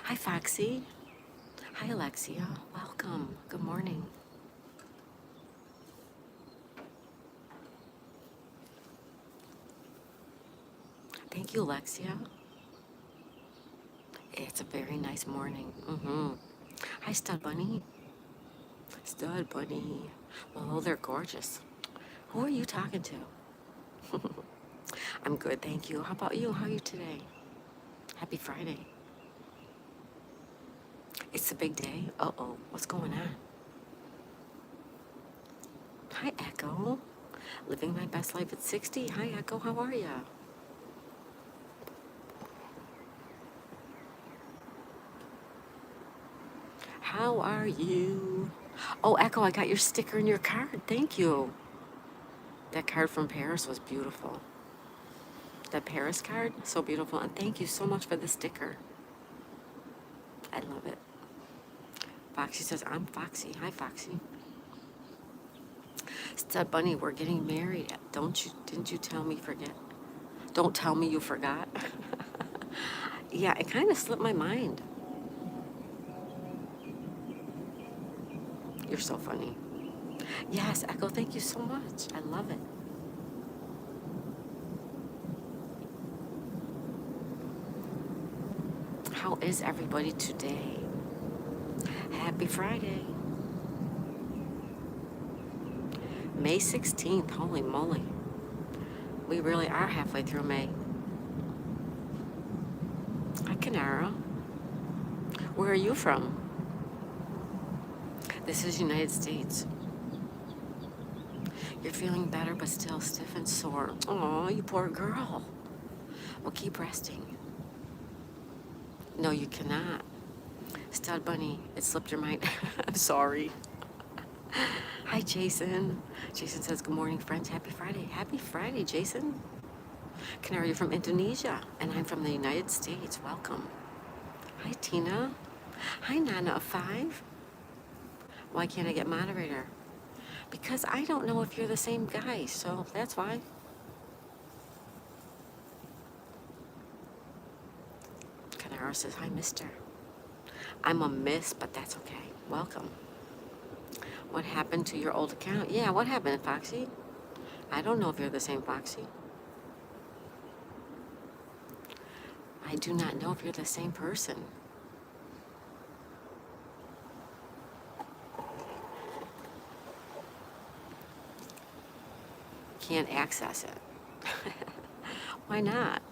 Hi, Foxy. Hi, Alexia. Welcome. Good morning. Thank you, Alexia. It's a very nice morning. Hi, Stud Bunny. Stud Bunny. Oh, they're gorgeous. Who are you talking to? I'm good, thank you. How about you? How are you today? Happy Friday. It's a big day. Uh-oh. What's going on? Hi, Echo. Living my best life at 60. Hi, Echo. How are ya? How are you? Oh, Echo, I got your sticker in your card. Thank you. That card from Paris was beautiful. That Paris card, so beautiful. And thank you so much for the sticker. I love it. Foxy says, I'm Foxy. Hi, Foxy. Stud Bunny, we're getting married. Didn't you tell me forget? Don't tell me you forgot. Yeah, it kind of slipped my mind. You're so funny. Yes, Echo, thank you so much. I love it. How is everybody today? Happy Friday. May 16th. Holy moly. We really are halfway through May. Hi, Canara. Where are you from? This is United States. You're feeling better, but still stiff and sore. Oh, you poor girl. Well, keep resting. No, you cannot. Stud Bunny, it slipped your mind. I'm sorry. Hi, Jason. Jason says, good morning, friends. Happy Friday. Happy Friday, Jason. Canary, you're from Indonesia, and I'm from the United States. Welcome. Hi, Tina. Hi, Nana of 5. Why can't I get moderator? Because I don't know if you're the same guy, so that's why. Canara says, hi, mister. I'm a miss, but that's okay. Welcome. What happened to your old account? Yeah, what happened, Foxy? I don't know if you're the same Foxy. I do not know if you're the same person. Can't access it. Why not?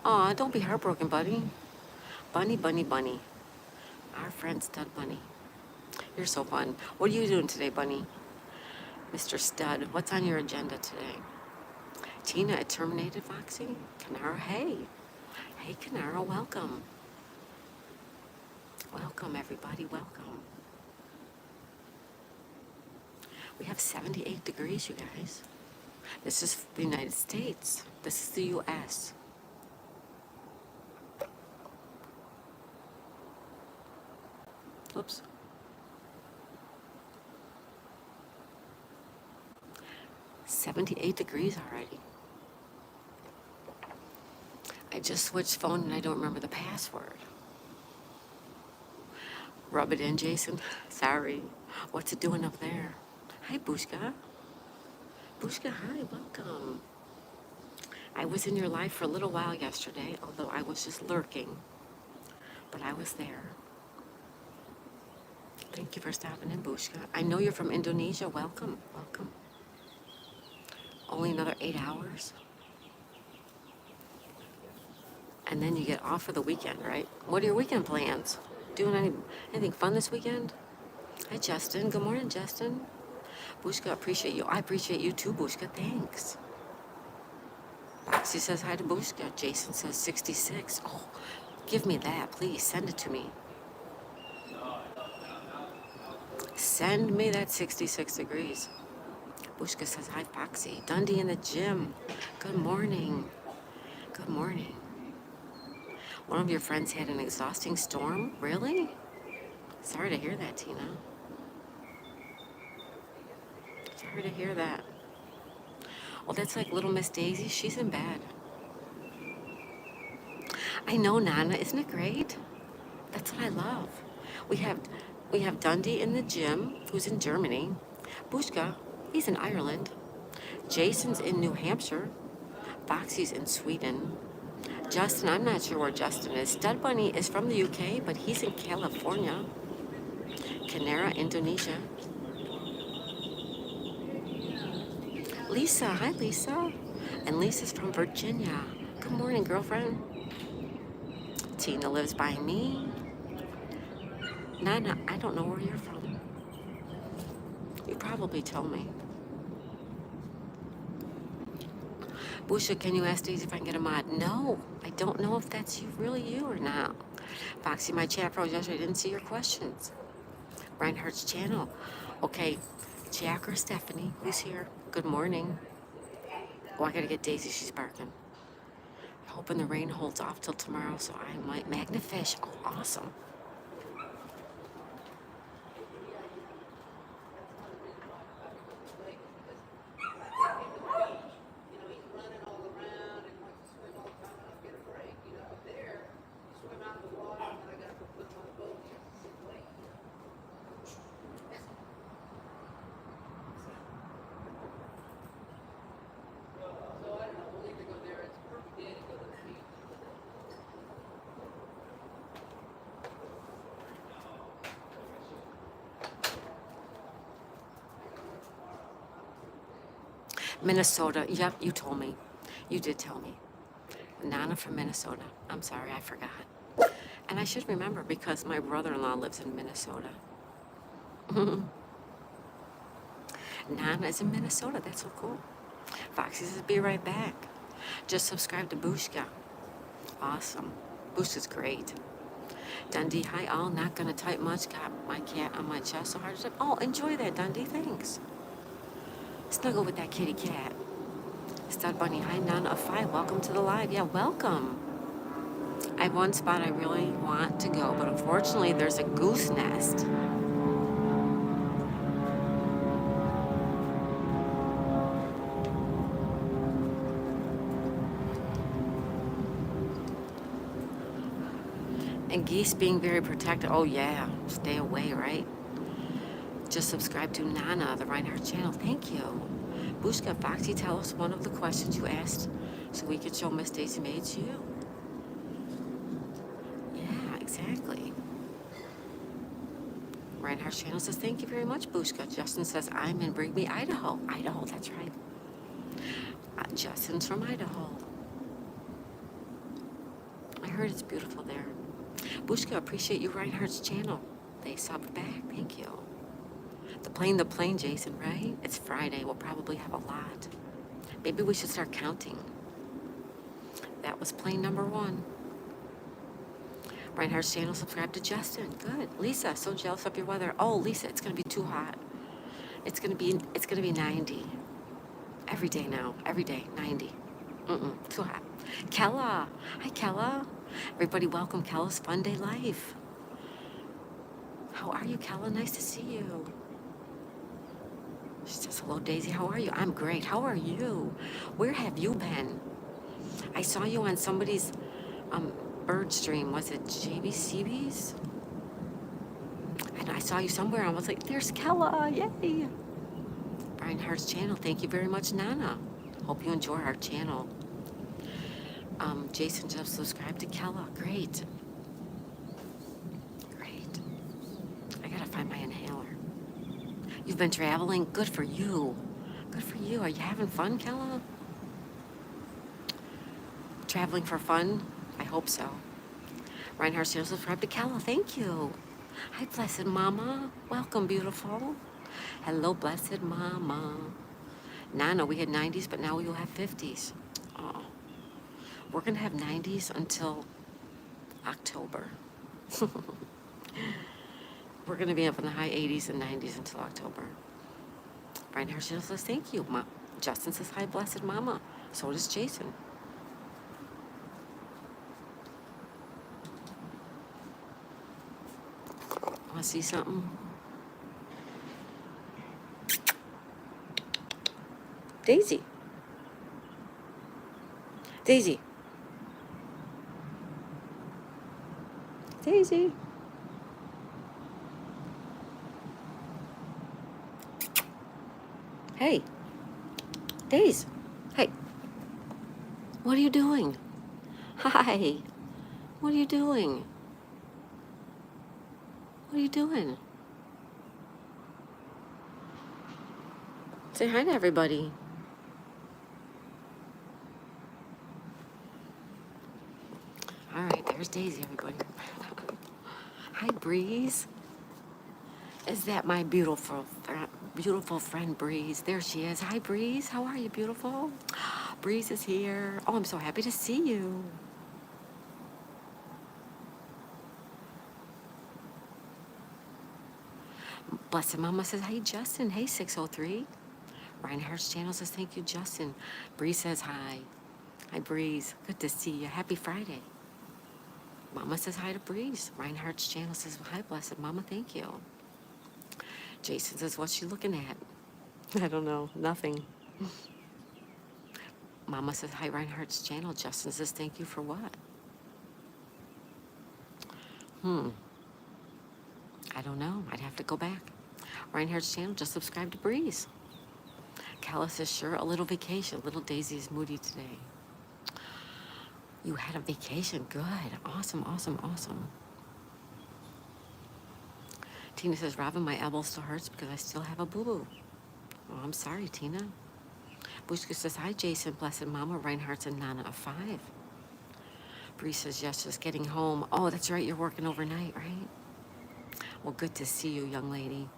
Aw, don't be heartbroken, buddy. Bunny, Bunny, Bunny. Our friend Stud Bunny. You're so fun. What are you doing today, Bunny? Mr. Stud, what's on your agenda today? Tina, it terminated, Foxy? Canara, hey. Hey, Canara, welcome. Welcome, everybody, welcome. We have 78 degrees, you guys. This is the United States. This is the U.S. Oops. 78 degrees already. I just switched phone and I don't remember the password. Rub it in, Jason. Sorry. What's it doing up there? Hi, Bushka. Bushka, hi, welcome. I was in your live for a little while yesterday, although I was just lurking. But I was there. Thank you for stopping in, Bushka. I know you're from Indonesia. Welcome, welcome. Only another 8 hours. And then you get off for the weekend, right? What are your weekend plans? Doing anything fun this weekend? Hi, Justin. Good morning, Justin. Bushka, appreciate you. I appreciate you too, Bushka. Thanks. Roxy says hi to Bushka. Jason says 66. Oh, give me that, please. Send it to me. Send me that 66 degrees. Bushka says hi, Foxy. Dundee in the gym. Good morning. Good morning. One of your friends had an exhausting storm? Really? Sorry to hear that, Tina. Sorry to hear that. Well, that's like little Miss Daisy. She's in bed. I know, Nana. Isn't it great? That's what I love. We have we have Dundee in the gym, who's in Germany. Bushka, he's in Ireland. Jason's in New Hampshire. Foxy's in Sweden. Justin, I'm not sure where Justin is. Stud Bunny is from the UK, but he's in California. Canara, Indonesia. Lisa, hi Lisa. And Lisa's from Virginia. Good morning, girlfriend. Tina lives by me. Nana, I don't know where you're from. You probably told me. Busha, can you ask Daisy if I can get a mod? No, I don't know if that's you, really you or not. Foxy, my chat froze yesterday. I didn't see your questions. Reinhardt's channel. Okay, Jack or Stephanie, who's here? Good morning. Oh, I gotta get Daisy. She's barking. Hoping the rain holds off till tomorrow so I might magnifish. Oh, awesome. Minnesota. Yep, you told me. You did tell me. Nana from Minnesota. I'm sorry, I forgot. And I should remember because my brother-in-law lives in Minnesota. Nana is in Minnesota. That's so cool. Foxy says, be right back. Just subscribe to Bushka. Awesome. Bushka's great. Dundee, hi all. Not gonna type much. Got my cat on my chest so hard to type. Oh, enjoy that, Dundee. Thanks. Snuggle with that kitty cat. Stud Bunny, hi, Nana of 5. Welcome to the live. Yeah, welcome. I have one spot I really want to go, but unfortunately there's a goose nest. And geese being very protected. Oh yeah, stay away, right? Just subscribe to Nana, the Reinhardt channel. Thank you. Bushka, Foxy, tell us one of the questions you asked so we could show Miss Daisy May to you. Yeah, exactly. Reinhardt channel says, thank you very much, Bushka. Justin says, I'm in Brigby, Idaho. Idaho, that's right. Justin's from Idaho. I heard it's beautiful there. Bushka, appreciate you, Reinhardt's channel. They subbed back. Thank you. The plane, Jason, right? It's Friday. We'll probably have a lot. Maybe we should start counting. That was plane number 1. Reinhardt's channel, subscribe to Justin. Good. Lisa, so jealous of your weather. Oh, Lisa, it's gonna be too hot. It's gonna be 90. Every day now. Every day, 90. Too hot. Kella. Hi, Kella. Everybody welcome Kella's Fun Day Life. How are you, Kella? Nice to see you. She says, hello, Daisy. How are you? I'm great. How are you? Where have you been? I saw you on somebody's bird stream. Was it JBCB's? And I saw you somewhere. I was like, there's Kella. Yay. Reinhardt's channel. Thank you very much, Nana. Hope you enjoy our channel. Jason just subscribed to Kella. Great. Great. I gotta find my inhaler. You've been traveling? Good for you. Good for you. Are you having fun, Kella? Traveling for fun? I hope so. Reinhardt still subscribed to Kella. Thank you. Hi, blessed mama. Welcome, beautiful. Hello, blessed mama. Nana, we had 90s, but now we will have 50s. Oh. We're going to have 90s until October. We're going to be up in the high 80s and 90s until October. Reinhardt says, thank you. Justin says, hi, blessed mama. So does Jason. Want to see something? Daisy. Daisy. Daisy. Hey, Daisy. Hey, what are you doing? Hi. What are you doing? What are you doing? Say hi to everybody. All right, there's Daisy, everybody. Hi, Breeze. Is that my beautiful friend Breeze? There she is. Hi, Breeze. How are you, beautiful? Breeze is here. Oh, I'm so happy to see you. Blessed Mama says, hey, Justin. Hey, 603. Reinhardt's channel says, thank you, Justin. Breeze says, hi. Hi, Breeze. Good to see you. Happy Friday. Mama says hi to Breeze. Reinhardt's channel says, hi, Blessed Mama. Thank you. Jason says, what's she looking at? I don't know. Nothing. Mama says, hi, Reinhardt's channel. Justin says, thank you for what? I don't know. I'd have to go back. Reinhardt's channel, just subscribe to Breeze. Kella says, sure, a little vacation. Little Daisy is moody today. You had a vacation. Good. Awesome, awesome, awesome. Tina says, Robin, my elbow still hurts because I still have a boo-boo. Oh, I'm sorry, Tina. Bushka says, hi, Jason, Blessed Mama, Reinhardt's and Nana of 5. Bree says, yes, just getting home. Oh, that's right, you're working overnight, right? Well, good to see you, young lady.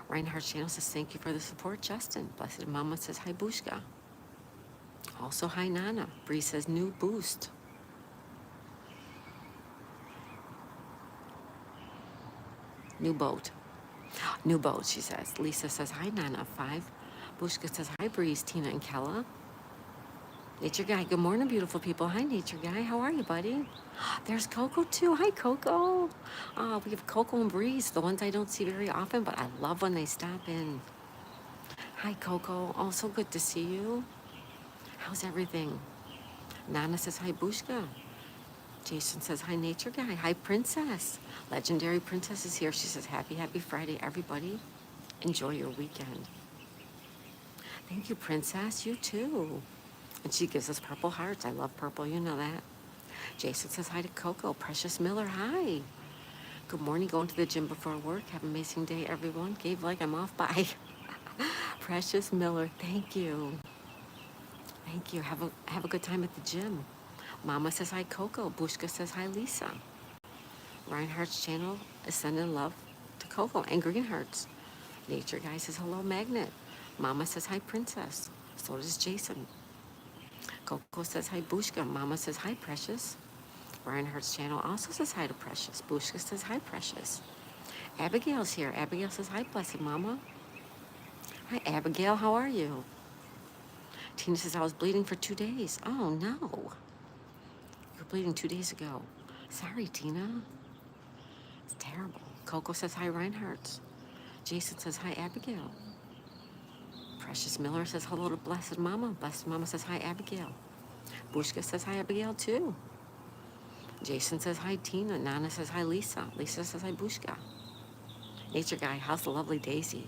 Reinhardt's channel says, thank you for the support, Justin. Blessed Mama says, hi, Bushka. Also, hi, Nana. Bree says, new boost. New boat. New boat, she says. Lisa says, hi, Nana of 5. Bushka says, hi, Breeze, Tina, and Kella. Nature Guy, good morning, beautiful people. Hi, Nature Guy. How are you, buddy? There's Coco, too. Hi, Coco. We have Coco and Breeze, the ones I don't see very often, but I love when they stop in. Hi, Coco. Oh, so good to see you. How's everything? Nana says, hi, Bushka. Jason says, hi, Nature Guy. Hi, Princess. Legendary Princess is here. She says, happy, happy Friday, everybody. Enjoy your weekend. Thank you, Princess. You too. And she gives us purple hearts. I love purple. You know that. Jason says hi to Coco. Precious Miller, hi. Good morning. Going to the gym before work. Have an amazing day, everyone. Gabe, like I'm off. Bye. Precious Miller, thank you. Thank you. Have a good time at the gym. Mama says hi, Coco. Bushka says hi, Lisa. Reinhardt's channel is sending love to Coco and Green Hearts. Nature Guy says hello, Magnet. Mama says hi, Princess. So does Jason. Coco says hi, Bushka. Mama says hi, Precious. Reinhardt's channel also says hi to Precious. Bushka says hi, Precious. Abigail's here. Abigail says hi, Blessed Mama. Hi, Abigail. How are you? Tina says I was bleeding for 2 days. Oh, no. You were bleeding 2 days ago. Sorry, Tina. It's terrible. Coco says hi, Reinhardt's. Jason says hi, Abigail. Precious Miller says hello to Blessed Mama. Blessed Mama says hi, Abigail. Bushka says hi, Abigail, too. Jason says hi, Tina. Nana says hi, Lisa. Lisa says hi, Bushka. Nature Guy, how's the lovely Daisy?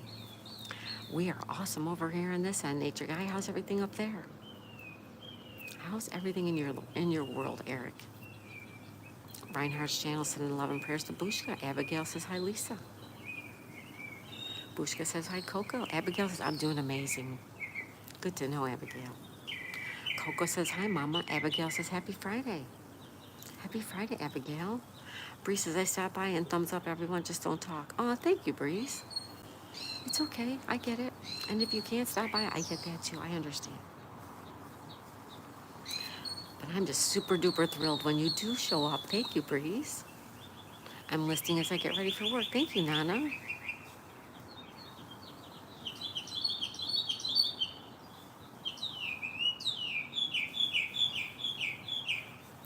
We are awesome over here on this end, Nature Guy. How's everything up there? How's everything in your world, Eric? Reinhardt's channel sending love and prayers to Bushka. Abigail says hi, Lisa. Bushka says hi, Coco. Abigail says I'm doing amazing. Good to know, Abigail. Coco says hi, Mama. Abigail says happy Friday. Happy Friday, Abigail. Bree says I stopped by and thumbs up, everyone. Just don't talk. Oh, thank you, Breeze. It's okay. I get it. And if you can't stop by, I get that too. I understand. But I'm just super duper thrilled when you do show up. Thank you, Breeze. I'm listening as I get ready for work. Thank you, Nana.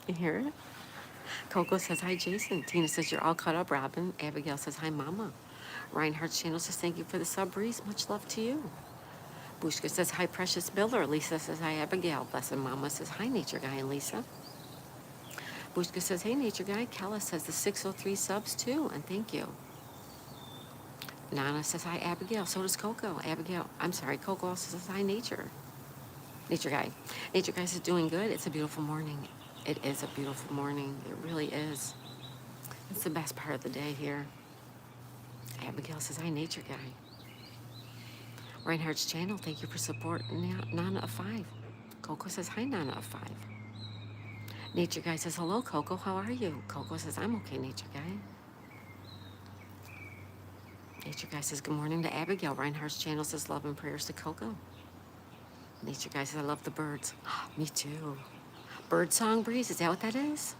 You hear it? Coco says hi, Jason. Tina says you're all caught up, Robin. Abigail says hi, Mama. Reinhardt's channel says thank you for the sub, Breeze. Much love to you. Bushka says hi, Precious Miller. Lisa says hi, Abigail. Blessed Mama says hi, Nature Guy and Lisa. Bushka says, hey, Nature Guy. Kella says the 603 subs too, and thank you. Nana says, hi, Abigail. So does Coco. Abigail, I'm sorry, Coco also says, hi, Nature. Nature Guy. Nature Guy says, doing good. It's a beautiful morning. It is a beautiful morning. It really is. It's the best part of the day here. Abigail says, hi, Nature Guy. Reinhardt's channel, thank you for support. Nana of 5. Coco says, hi, Nana of 5. Nature Guy says, hello, Coco. How are you? Coco says, I'm okay, Nature Guy. Nature Guy says, good morning to Abigail. Reinhardt's channel says, love and prayers to Coco. Nature Guy says, I love the birds. Me too. Bird song breeze, is that what that is?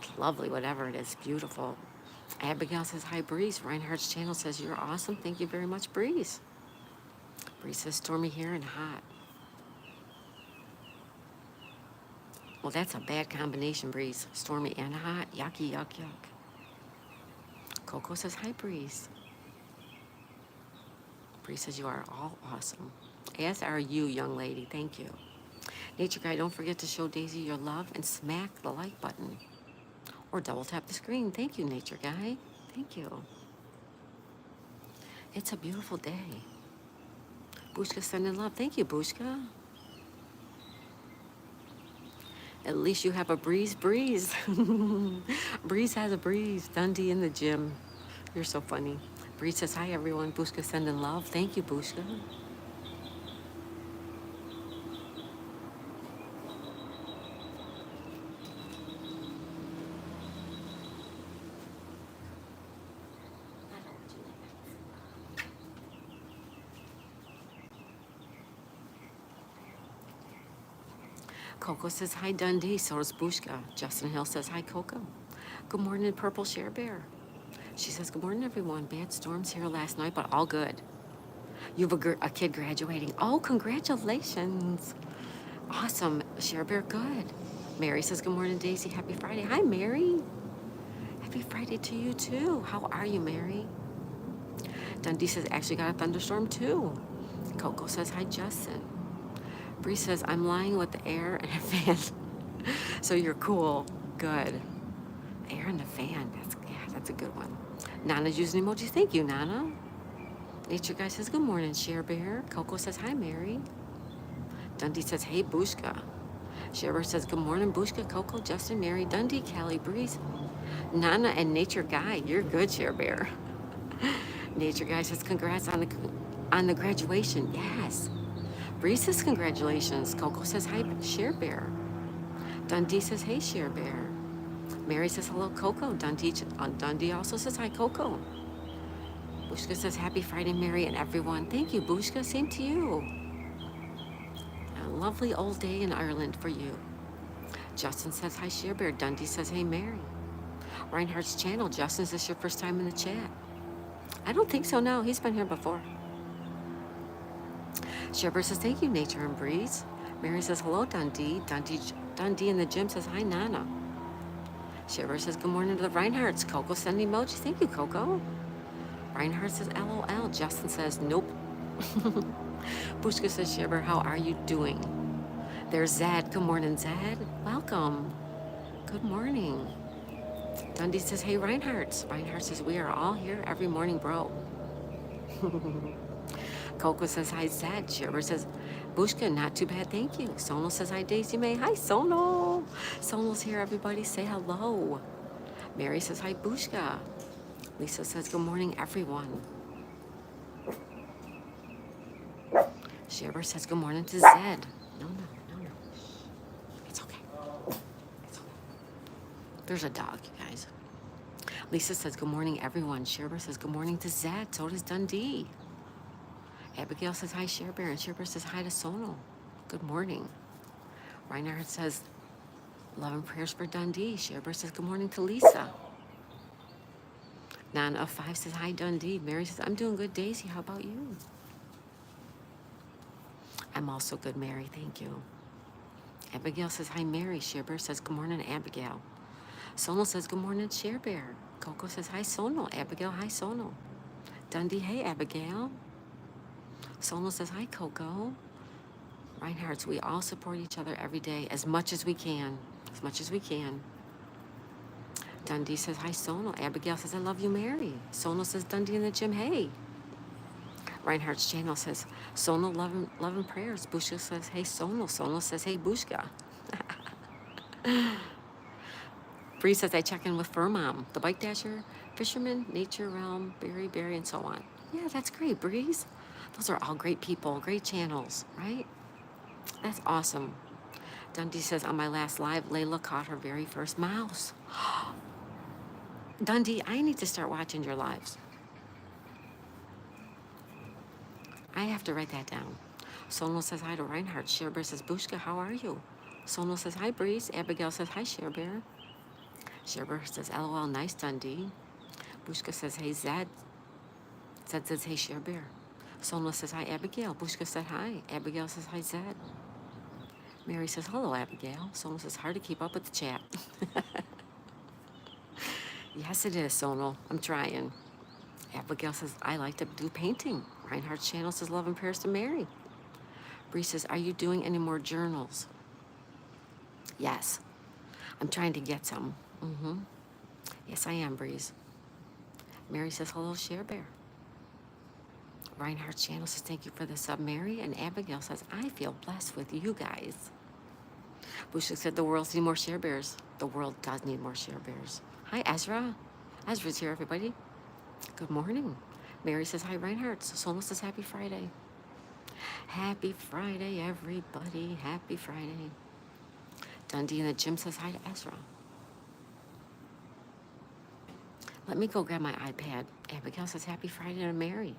It's lovely, whatever it is. Beautiful. Abigail says, hi, Breeze. Reinhardt's channel says, you're awesome. Thank you very much, Breeze. Breeze says, stormy here and hot. Well, that's a bad combination, Breeze. Stormy and hot. Yucky, yuck, yuck. Coco says, hi, Breeze. Breeze says, you are all awesome. As are you, young lady. Thank you. Nature Guy, don't forget to show Daisy your love and smack the like button. Or double tap the screen. Thank you, Nature Guy. Thank you. It's a beautiful day. Bushka sending love. Thank you, Bushka. At least you have a breeze. Breeze has a breeze. Dundee in the gym. You're so funny. Breeze says, hi, everyone. Bushka sending love. Thank you, Bushka. Coco says, hi, Dundee. So does Bushka. Justin Hill says, hi, Coco. Good morning, Purple Share Bear. She says, good morning, everyone. Bad storms here last night, but all good. You have a kid graduating. Oh, congratulations. Awesome. Share Bear, good. Mary says, good morning, Daisy. Happy Friday. Hi, Mary. Happy Friday to you, too. How are you, Mary? Dundee says, actually got a thunderstorm, too. Coco says, hi, Justin. Bree says, I'm lying with the air and a fan. So you're cool. Good. Air and a fan. That's a good one. Nana's using emojis. Thank you, Nana. Nature Guy says, good morning, Share Bear. Coco says, hi, Mary. Dundee says, hey, Bushka. Share Bear says, good morning, Bushka, Coco, Justin, Mary, Dundee, Callie, Breeze. Nana and Nature Guy, you're good, Share Bear. Nature Guy says, congrats on the graduation. Yes. Bree says, congratulations. Coco says, hi, Share Bear. Dundee says, hey, Share Bear. Mary says, hello, Coco. Dundee also says, hi, Coco. Bushka says, happy Friday, Mary and everyone. Thank you, Bushka. Same to you. A lovely old day in Ireland for you. Justin says, hi, Share Bear. Dundee says, hey, Mary. Reinhardt's channel. Justin, is this your first time in the chat? I don't think so, no. He's been here before. Share Bear says, thank you, Nature and Breeze. Mary says, hello, Dundee. Dundee in the gym says, hi, Nana. Share Bear says, good morning to the Reinhardts. Coco sending emoji. Thank you, Coco. Reinhardt says, LOL. Justin says, nope. Bushka says, Share Bear, how are you doing? There's Zed. Good morning, Zed. Welcome. Good morning. Dundee says, hey, Reinhardt. Reinhardt says, we are all here every morning, bro. Coco says, hi, Zed. Share Bear says, Bushka, not too bad, thank you. Sonal says, hi, Daisy May. Hi, Sonal. Sonal's here, everybody. Say hello. Mary says, hi, Bushka. Lisa says, good morning, everyone. Share Bear says, good morning to Zed. No. It's okay. It's okay. There's a dog, you guys. Lisa says, good morning, everyone. Share Bear says, good morning to Zed. So does Dundee. Abigail says, hi, Share Bear. And Share Bear says, hi to Sonal. Good morning. Reinhardt says, love and prayers for Dundee. Share Bear says, good morning to Lisa. Nana of 5 says, hi, Dundee. Mary says, I'm doing good, Daisy. How about you? I'm also good, Mary. Thank you. Abigail says, hi, Mary. Share Bear says, good morning, Abigail. Sonal says, good morning, Share Bear. Coco says, hi, Sonal. Abigail, hi, Sonal. Dundee, hey, Abigail. Sonal says, hi, Coco. Reinhardt's, we all support each other every day as much as we can. as much as we can. Dundee says, hi, Sonal. Abigail says, I love you, Mary. Sonal says, Dundee in the gym, hey. Reinhardt's channel says, Sonal, love and prayers. Bushka says, hey, Sonal. Sonal says, hey, Bushka. Bree says, I check in with Fur Mom, the Bike Dasher, Fisherman, Nature Realm, Berry, and so on. Yeah, that's great, Breeze. Those are all great people, great channels, right? That's awesome. Dundee says, on my last live, Layla caught her very first mouse. Dundee, I need to start watching your lives. I have to write that down. Sonal says hi to Reinhardt. Sherebear says, Bushka, how are you? Sonal says, hi, Breeze. Abigail says, hi, Sherebear. Sherebear says, LOL, nice, Dundee. Bushka says, hey, Zed. Zed says, hey, Sherebear. Sonal says, hi, Abigail. Bushka said, hi. Abigail says, hi, Zed. Mary says, hello, Abigail. Sonal says, hard to keep up with the chat. Yes, it is, Sonal. I'm trying. Abigail says, I like to do painting. Reinhardt's channel says, love and prayers to Mary. Bree says, are you doing any more journals? Yes. I'm trying to get some. Yes, I am, Breeze. Mary says, hello, Sherebear. Reinhardt's channel says, thank you for the sub, Mary. And Abigail says, I feel blessed with you guys. Bushka said, the world needs more Sherebears. The world does need more Sherebears. Hi, Ezra. Ezra's here, everybody. Good morning. Mary says, hi, Reinhardt. Sonal says, happy Friday. Happy Friday, everybody. Happy Friday. Dundee in the gym says hi to Ezra. Let me go grab my iPad. Abigail says, happy Friday to Mary.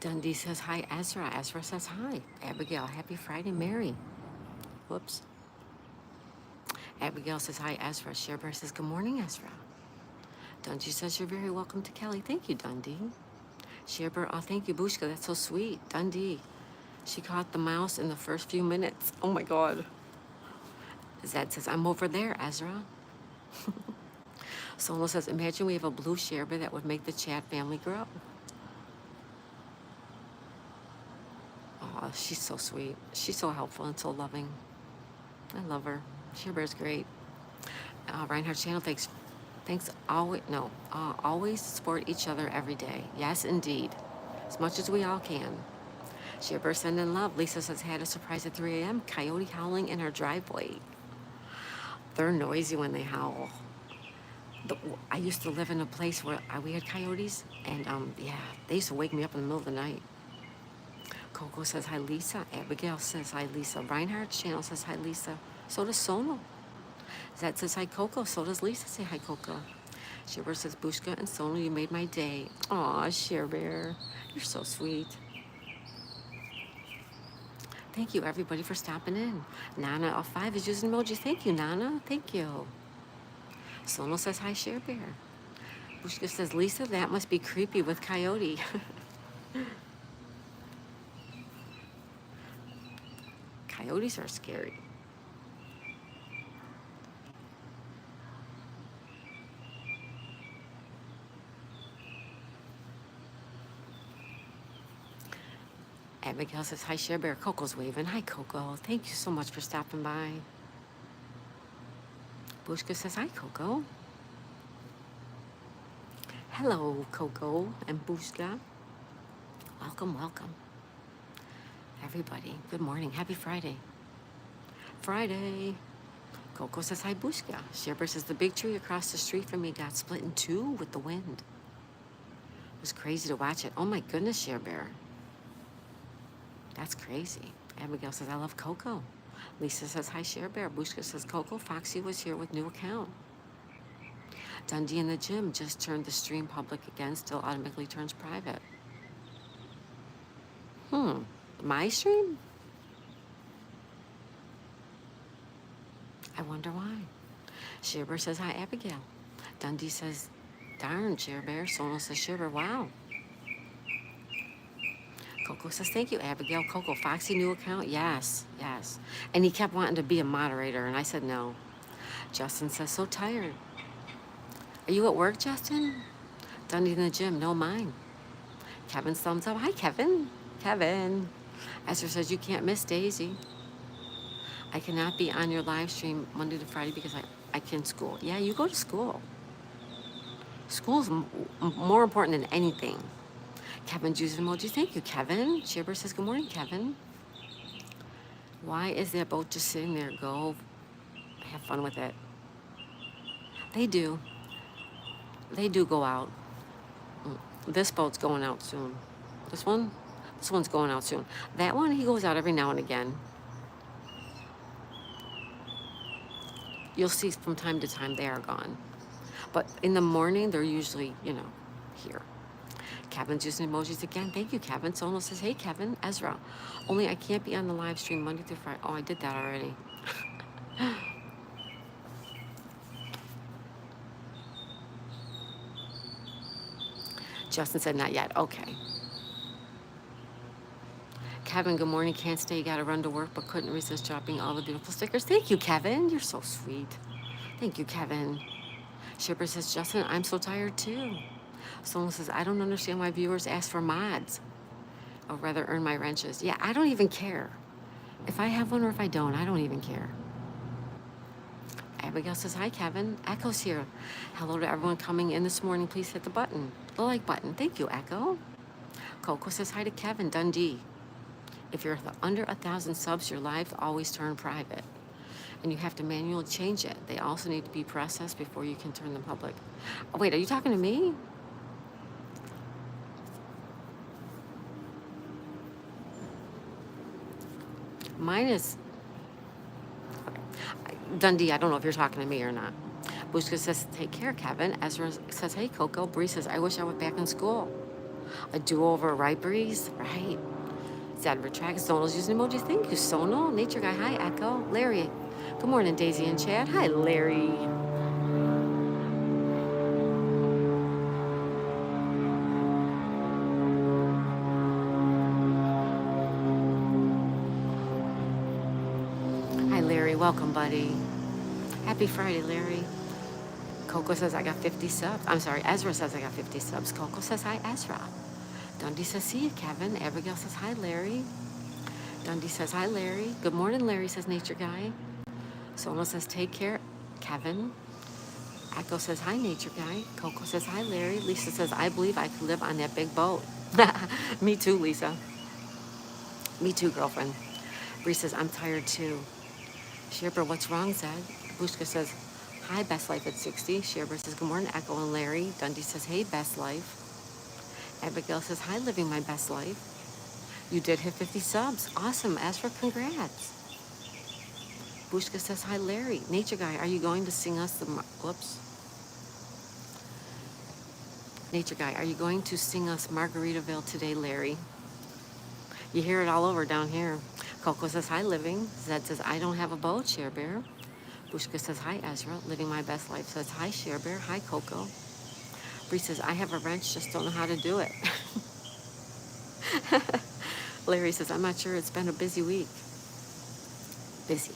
Dundee says, hi, Ezra. Ezra says, hi. Abigail, happy Friday, Mary. Whoops. Abigail says, hi, Ezra. Sherebear says, good morning, Ezra. Dundee says, you're very welcome to Kelly. Thank you, Dundee. Sherebear, oh, thank you, Bushka. That's so sweet. Dundee, she caught the mouse in the first few minutes. Oh, my God. Zed says, I'm over there, Ezra. Sonal says, imagine we have a blue Sherebear that would make the chat family grow. Oh, she's so sweet. She's so helpful and so loving. I love her. Sherebear's great. Reinhardt's channel, thanks always support each other every day. Yes, indeed. As much as we all can. Sherebear sending love. Lisa says, had a surprise at 3 a.m. Coyote howling in her driveway. They're noisy when they howl. I used to live in a place where we had coyotes, and yeah, they used to wake me up in the middle of the night. Coco says, hi, Lisa. Abigail says, hi, Lisa. Reinhardt's channel says, hi, Lisa. So does Sonal. Zed says, hi, Coco. So does Lisa say, hi, Coco. Sherebear says, Bushka and Sonal, you made my day. Aw, Sherebear. You're so sweet. Thank you, everybody, for stopping in. Nana 05 is using emoji. Thank you, Nana. Thank you. Sonal says, hi, Sherebear. Bushka says, Lisa, that must be creepy with Coyote. Coyotes are scary. Abigail says, hi, Sherebear. Coco's waving. Hi, Coco. Thank you so much for stopping by. Bushka says, hi, Coco. Hello, Coco and Bushka. Welcome, welcome. Everybody, good morning. Happy Friday. Friday. Coco says, hi, Bushka. Sherebear says, the big tree across the street from me got split in two with the wind. It was crazy to watch it. Oh, my goodness, Sherebear. That's crazy. Abigail says, I love Coco. Lisa says, hi, Sherebear. Bushka says, Coco, Foxy was here with new account. Dundee in the gym just turned the stream public again, still automatically turns private. My stream? I wonder why. Share Bear says, hi, Abigail. Dundee says, darn, Share Bear. Sonal says, Share Bear, wow. Coco says, thank you, Abigail. Coco, Foxy new account? Yes, yes. And he kept wanting to be a moderator, and I said no. Justin says, so tired. Are you at work, Justin? Dundee in the gym, no mine. Kevin's thumbs up. Hi, Kevin. Kevin. Esther says, you can't miss Daisy. I cannot be on your live stream Monday to Friday because I can school. Yeah, you go to school. School's more important than anything. Kevin's using emoji. Thank you, Kevin. Shibber says, good morning, Kevin. Why is that boat just sitting there? Go have fun with it. They do. They do go out. This boat's going out soon. This one's going out soon. That one, he goes out every now and again. You'll see from time to time they are gone. But in the morning, they're usually, here. Kevin's using emojis again. Thank you, Kevin. Sonal says, hey, Kevin, Ezra. Only I can't be on the live stream Monday through Friday. Oh, I did that already. Justin said, not yet. Okay. Kevin, good morning. Can't stay. You got to run to work, but couldn't resist dropping all the beautiful stickers. Thank you, Kevin. You're so sweet. Thank you, Kevin. Shipper says, Justin, I'm so tired too. Someone says, I don't understand why viewers ask for mods. Or rather earn my wrenches. Yeah, I don't even care. If I have one or if I don't even care. Abigail says, hi, Kevin. Echo's here. Hello to everyone coming in this morning. Please hit the button, the like button. Thank you, Echo. Coco says, hi to Kevin. Dundee. If you're under 1,000 subs, your lives always turn private. And you have to manually change it. They also need to be processed before you can turn them public. Oh, wait, are you talking to me? Mine is... Okay. Dundee, I don't know if you're talking to me or not. Bushka says, take care, Kevin. Ezra says, hey, Coco. Bree says, I wish I went back in school. A do-over, right, Breeze? Right. Zed retracts. Sonal's using emojis. Thank you, Sonal. Nature Guy, hi, Echo. Larry. Good morning, Daisy and Chad. Hi, Larry. Hi, Larry. Welcome, buddy. Happy Friday, Larry. Coco says I got 50 subs. I'm sorry, Ezra says I got 50 subs. Coco says hi, Ezra. Dundee says, see you, Kevin. Abigail says, hi, Larry. Dundee says, hi, Larry. Good morning, Larry, says Nature Guy. Sona says, take care, Kevin. Echo says, hi, Nature Guy. Coco says, hi, Larry. Lisa says, I believe I could live on that big boat. Me too, Lisa. Me too, girlfriend. Bree says, I'm tired too. Sherber, what's wrong, Zed? Bushka says, hi, Best Life at 60. Sherber says, good morning, Echo and Larry. Dundee says, hey, Best Life. Abigail says, hi, living my best life. You did hit 50 subs. Awesome. Ezra, congrats. Bushka says, hi, Larry. Nature Guy, are you going to sing us the... Whoops. Nature Guy, are you going to sing us Margaritaville today, Larry? You hear it all over down here. Coco says, hi, living. Zed says, I don't have a boat, Share Bear. Bushka says, hi, Ezra. Living my best life says, hi, Share Bear. Hi, Coco. Bree says, I have a wrench, just don't know how to do it. Larry says, I'm not sure. It's been a busy week. Busy.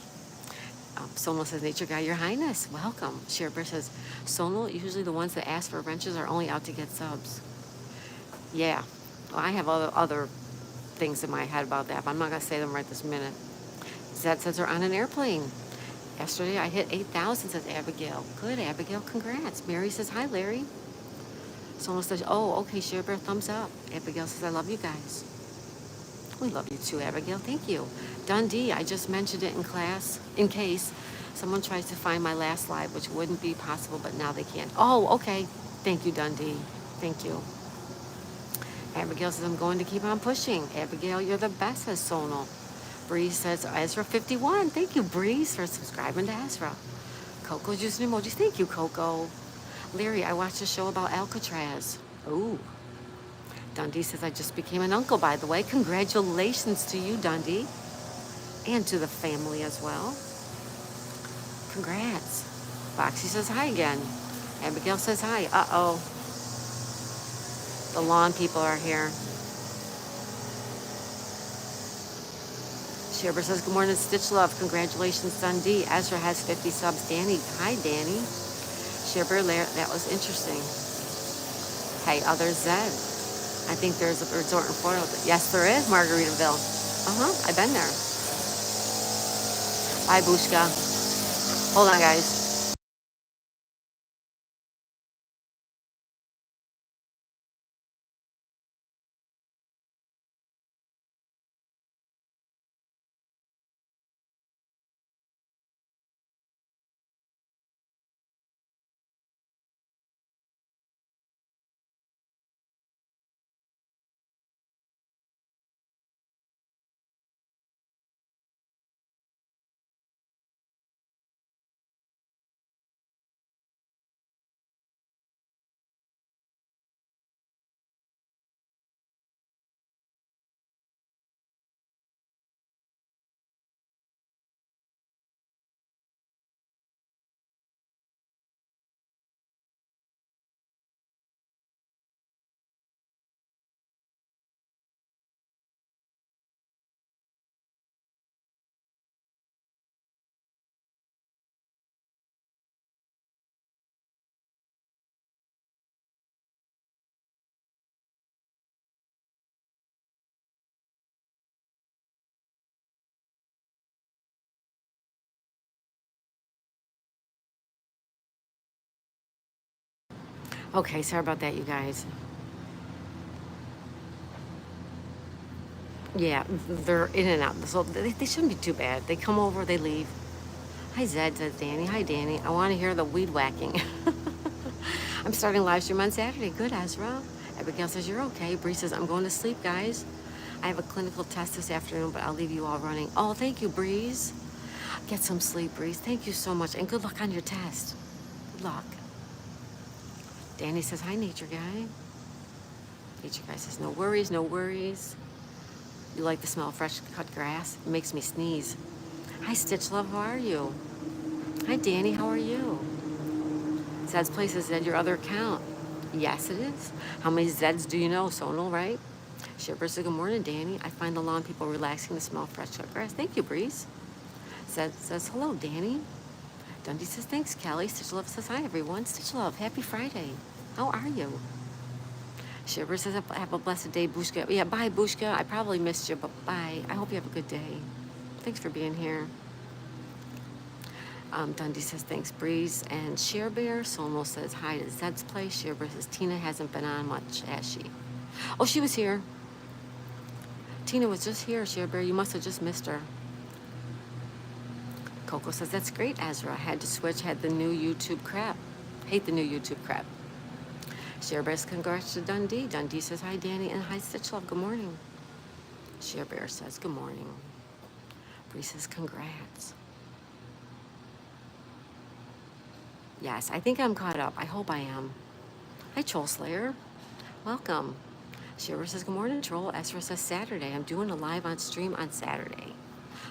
Sonal says, Nature Guy, Your Highness, welcome. Share Bear says, Sonal, usually the ones that ask for wrenches are only out to get subs. Yeah. Well, I have other things in my head about that, but I'm not going to say them right this minute. Zed says they're on an airplane. Yesterday I hit 8,000, says Abigail. Good, Abigail, congrats. Mary says, hi, Larry. Sonal says, oh, okay, Share Bear, thumbs up. Abigail says, I love you guys. We love you too, Abigail. Thank you. Dundee, I just mentioned it in class in case someone tries to find my last live, which wouldn't be possible, but now they can. Oh, okay. Thank you, Dundee. Thank you. Abigail says, I'm going to keep on pushing. Abigail, you're the best, says Sonal. Bree says, Ezra 51. Thank you, Breeze, for subscribing to Ezra. Coco's using emojis. Thank you, Coco. Larry, I watched a show about Alcatraz. Ooh. Dundee says, I just became an uncle, by the way. Congratulations to you, Dundee. And to the family as well. Congrats. Foxy says hi again. Abigail says hi. Uh-oh. The lawn people are here. Sherber says, good morning, Stitch Love. Congratulations, Dundee. Ezra has 50 subs. Danny, hi, Danny. Sherber, that was interesting. Hey, others Zed. I think there's a resort in Florida. Yes, there is, Margaritaville. I've been there. Bye, Bushka. Hold on, guys. Okay, sorry about that, you guys. Yeah, they're in and out. So they shouldn't be too bad. They come over, they leave. Hi, Zed, says Danny. Hi, Danny. I want to hear the weed whacking. I'm starting live stream on Saturday. Good, Ezra. Abigail says, you're okay. Bree says, I'm going to sleep, guys. I have a clinical test this afternoon, but I'll leave you all running. Oh, thank you, Breeze. Get some sleep, Breeze. Thank you so much. And good luck on your test. Good luck. Danny says, hi, Nature Guy. Nature Guy says, no worries, no worries. You like the smell of fresh cut grass? It makes me sneeze. Hi, Stitch Love. How are you? Hi, Danny. How are you? Zed's Place is Zed your other account. Yes, it is. How many Zeds do you know? Sonal, right? Shipper says, good morning, Danny. I find the lawn people relaxing to smell fresh cut grass. Thank you, Breeze. Zed says, hello, Danny. Dundee says, thanks, Kelly. Stitch Love says, hi, everyone. Stitch Love, happy Friday. How are you? Shipper says, have a blessed day, Bushka. Yeah, bye, Bushka. I probably missed you, but bye. I hope you have a good day. Thanks for being here. Dundee says, thanks, Breeze. And Share Bear, Somo says, hi to Zed's Place. Share Bear says, Tina hasn't been on much, has she? Oh, she was here. Tina was just here, Share Bear. You must have just missed her. Coco says, that's great, Ezra. Had to switch, had the new YouTube crap. Hate the new YouTube crap. Share Bear says, congrats to Dundee. Dundee says, hi, Danny, and hi, Stitch Love. Good morning. Share Bear says, good morning. Bree says, congrats. Yes, I think I'm caught up. I hope I am. Hi, Troll Slayer. Welcome. Shira says, good morning, Troll. Ezra says, Saturday. I'm doing a live on stream on Saturday.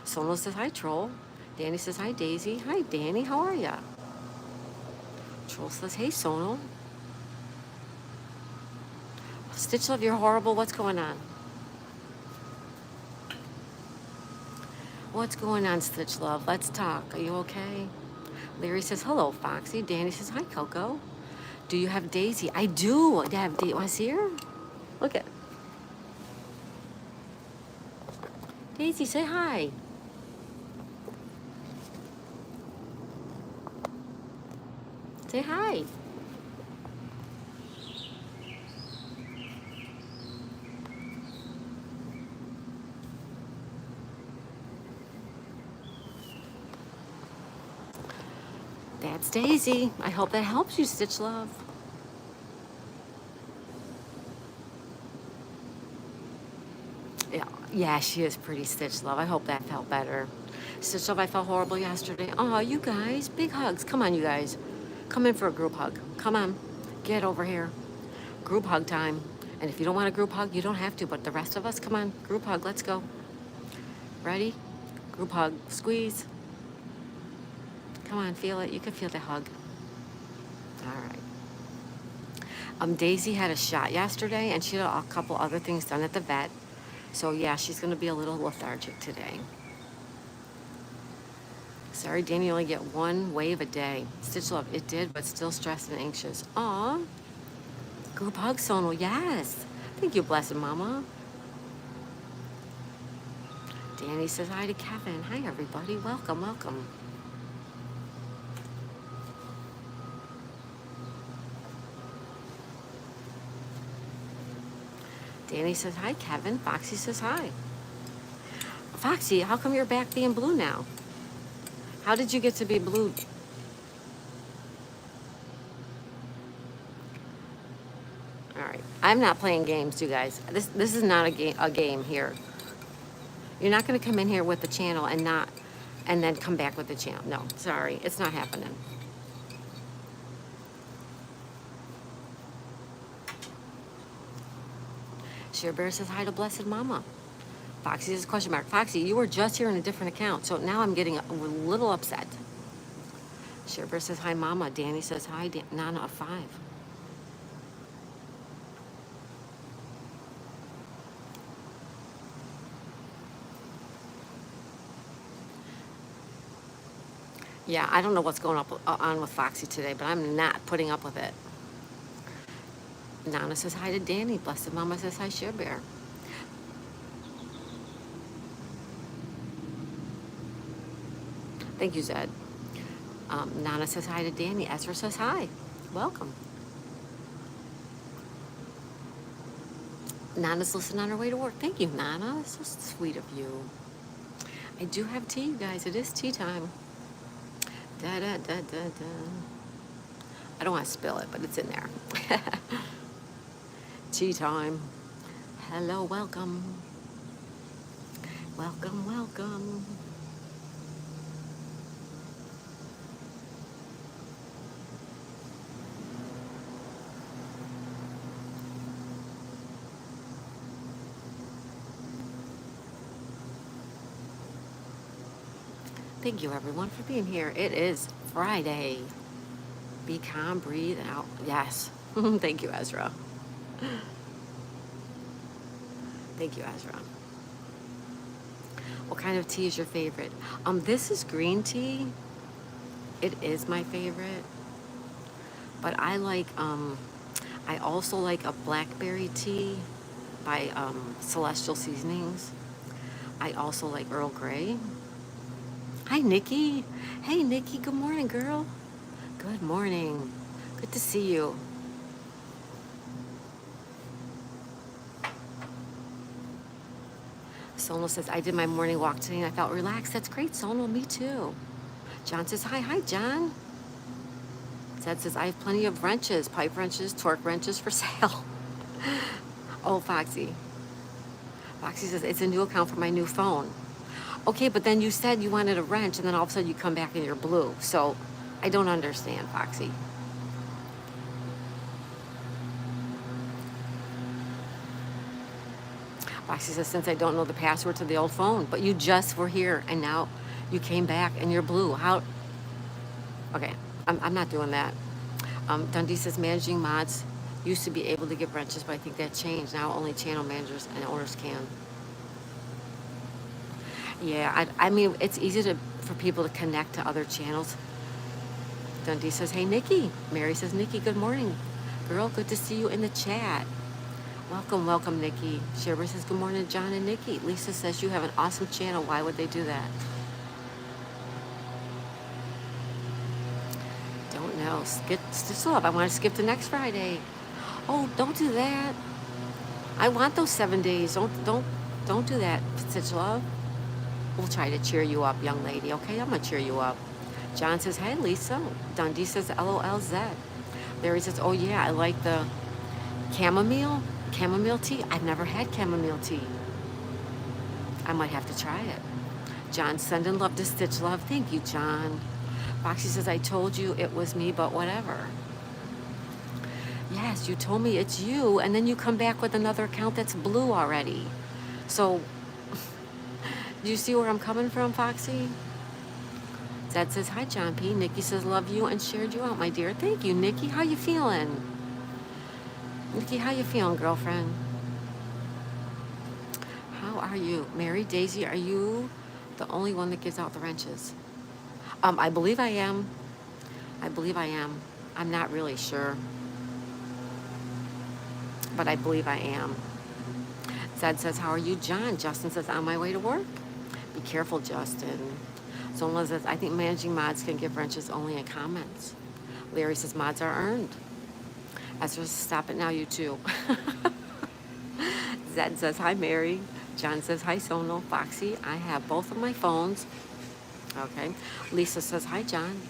Sono says, hi, Troll. Danny says, hi, Daisy. Hi, Danny. How are ya? Troll says, hey, Sono. Stitch Love, you're horrible. What's going on? What's going on, Stitch Love? Let's talk. Are you okay? Larry says, hello, Foxy. Danny says, hi, Coco. Do you have Daisy? I do. I have Daisy. Want to see her? Look at Daisy. Say hi. Say hi. That's Daisy. I hope that helps you, Stitch Love. Yeah, she is pretty, Stitch Love. I hope that felt better. Stitch Love, I felt horrible yesterday. Oh, you guys, big hugs. Come on, you guys. Come in for a group hug. Come on. Get over here. Group hug time. And if you don't want a group hug, you don't have to. But the rest of us, come on. Group hug. Let's go. Ready? Group hug. Squeeze. Come on, feel it. You can feel the hug. All right. Daisy had a shot yesterday, and she had a couple other things done at the vet. So yeah, she's gonna be a little lethargic today. Sorry, Danny, you only get one wave a day. Stitch love, it did, but still stressed and anxious. Aw, group hug, Sonal, yes. Thank you, blessed mama. Danny says hi to Kevin. Hi, everybody. Welcome, welcome. Danny says hi, Kevin. Foxy says hi. Foxy, how come you're back being blue now? How did you get to be blue? All right. I'm not playing games, you guys. This is not a game here. You're not going to come in here with the channel and then come back with the channel. No, sorry. It's not happening. Share Bear says hi to blessed mama. Foxy says question mark. Foxy, you were just here in a different account, so now I'm getting a little upset. Share Bear says hi mama. Danny says hi, Nana of 5. Yeah, I don't know what's going on with Foxy today, but I'm not putting up with it. Nana says hi to Danny. Blessed mama says hi, Share Bear. Thank you, Zed. Nana says hi to Danny. Ezra says hi. Welcome. Nana's listening on her way to work. Thank you, Nana. That's so sweet of you. I do have tea, you guys. It is tea time. Da da da da da. I don't want to spill it, but it's in there. Tea time. Hello, welcome. Welcome, welcome. Thank you, everyone, for being here. It is Friday. Be calm, breathe out. Yes. Thank you, Ezra. Thank you, Ezra. What kind of tea is your favorite? This is green tea. It is my favorite. But I like, I also like a blackberry tea by Celestial Seasonings. I also like Earl Grey. Hi, Nikki. Hey, Nikki. Good morning, girl. Good morning. Good to see you. Sonal says, I did my morning walk today and I felt relaxed. That's great, Sonal. Me too. John says, hi. Hi, John. Zed says, I have plenty of wrenches, pipe wrenches, torque wrenches for sale. Oh, Foxy. Foxy says, it's a new account for my new phone. Okay, but then you said you wanted a wrench, and then all of a sudden you come back and you're blue. So I don't understand, Foxy. Foxy says, since I don't know the password to the old phone, but you just were here, and now you came back and you're blue. How? Okay, I'm not doing that. Dundee says, managing mods used to be able to give wrenches, but I think that changed. Now only channel managers and owners can. Yeah, I mean, it's easy for people to connect to other channels. Dundee says, hey, Nikki. Mary says, Nikki, good morning. Girl, good to see you in the chat. Welcome, welcome, Nikki. Sherber says, good morning, John and Nikki. Lisa says, you have an awesome channel. Why would they do that? Don't know. Stitch love. I want to skip to next Friday. Oh, don't do that. I want those 7 days. Don't do that, Stitch love. We'll try to cheer you up, young lady, okay? I'm going to cheer you up. John says, hey, Lisa. Dundee says, LOLZ. Larry says, oh, yeah, I like the chamomile tea. I've never had chamomile tea. I might have to try it. John, sending love to Stitch Love. Thank you, John. Foxy says, I told you it was me, but whatever. Yes, you told me it's you, and then you come back with another account that's blue already. So... do you see where I'm coming from, Foxy? Zed says, hi, John P. Nikki says, love you and shared you out, my dear. Thank you, Nikki. How you feeling? Nikki, how you feeling, girlfriend? How are you? Mary, Daisy, are you the only one that gives out the wrenches? I believe I am. I believe I am. I'm not really sure, but I believe I am. Zed says, how are you, John? Justin says, on my way to work. Be careful, Justin. Zola says, I think managing mods can give wrenches only in comments. Larry says, mods are earned. Ezra says, stop it now, you two. Zed says, hi, Mary. John says, hi, Sonal. Foxy, I have both of my phones. Okay. Lisa says, hi, John.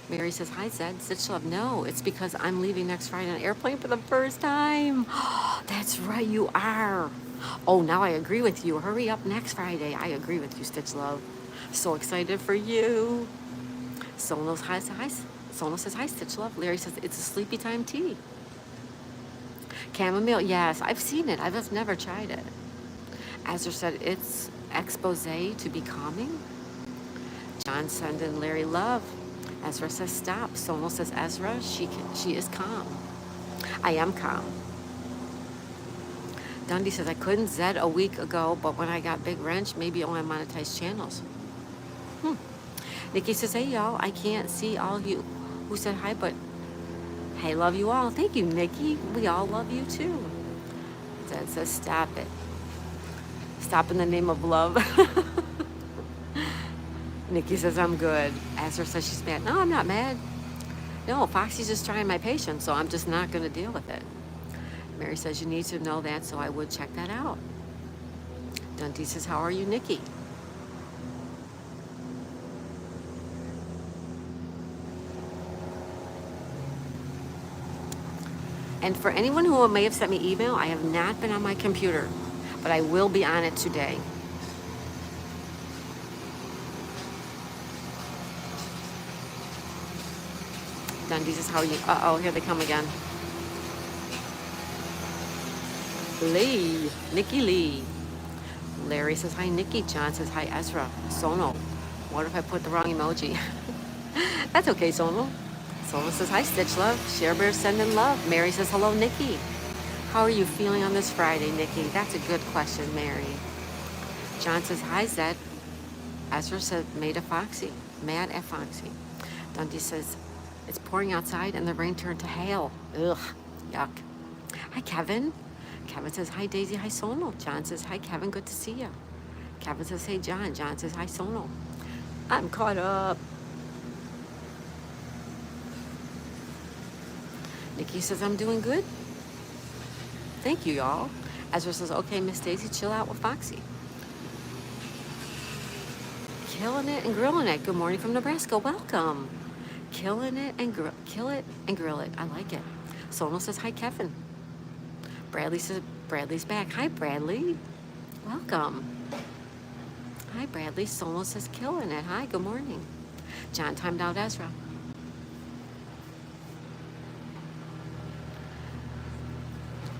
Mary says, hi, Zed. Stitch Love, no, it's because I'm leaving next Friday on an airplane for the first time. That's right, you are. Oh, now I agree with you. Hurry up next Friday. I agree with you, Stitch Love. So excited for you. Sonal says, hi. Sonal says, hi, Stitch Love. Larry says, it's a sleepy time tea. Chamomile, yes, I've seen it. I've just never tried it. Ezra said, it's expose to be calming. John sent in Larry Love. Ezra says, stop. Sonal says, Ezra, she is calm. I am calm. Dundee says, I couldn't Zed a week ago, but when I got Big Wrench, maybe only monetized channels. Nikki says, hey, y'all, I can't see all you who said hi, but hey, love you all. Thank you, Nikki. We all love you, too. Zed says, stop it. Stop in the name of love. Nikki says, I'm good. Ezra says she's mad. No, I'm not mad. No, Foxy's just trying my patience, so I'm just not going to deal with it. Mary says, you need to know that, so I would check that out. Dundee says, how are you, Nikki? And for anyone who may have sent me email, I have not been on my computer, but I will be on it today. Dundee says, how are you? Uh-oh, here they come again. Lee, Nikki Lee. Larry says, hi, Nikki. John says, hi, Ezra. Sonal. What if I put the wrong emoji? That's okay, Sonal. Sonal says, hi, Stitch Love. Share Bear sending love. Mary says, hello, Nikki. How are you feeling on this Friday, Nikki? That's a good question, Mary. John says, hi, Zed. Ezra said, made a Foxy. Mad at Foxy. Dundee says, it's pouring outside and the rain turned to hail. Ugh, yuck. Hi, Kevin. Kevin says, hi, Daisy. Hi, Sonal. John says, hi, Kevin. Good to see you. Kevin says, hey, John. John says, hi, Sonal. I'm caught up. Nikki says, I'm doing good. Thank you, y'all. Ezra says, okay, Miss Daisy, chill out with Foxy. Killing it and grilling it. Good morning from Nebraska. Welcome. Killing it and kill it and grill it. I like it. Sonal says, hi, Kevin. Bradley says, Bradley's back. Hi, Bradley. Welcome. Hi, Bradley. Sonal says, killing it. Hi, good morning. John timed out Ezra.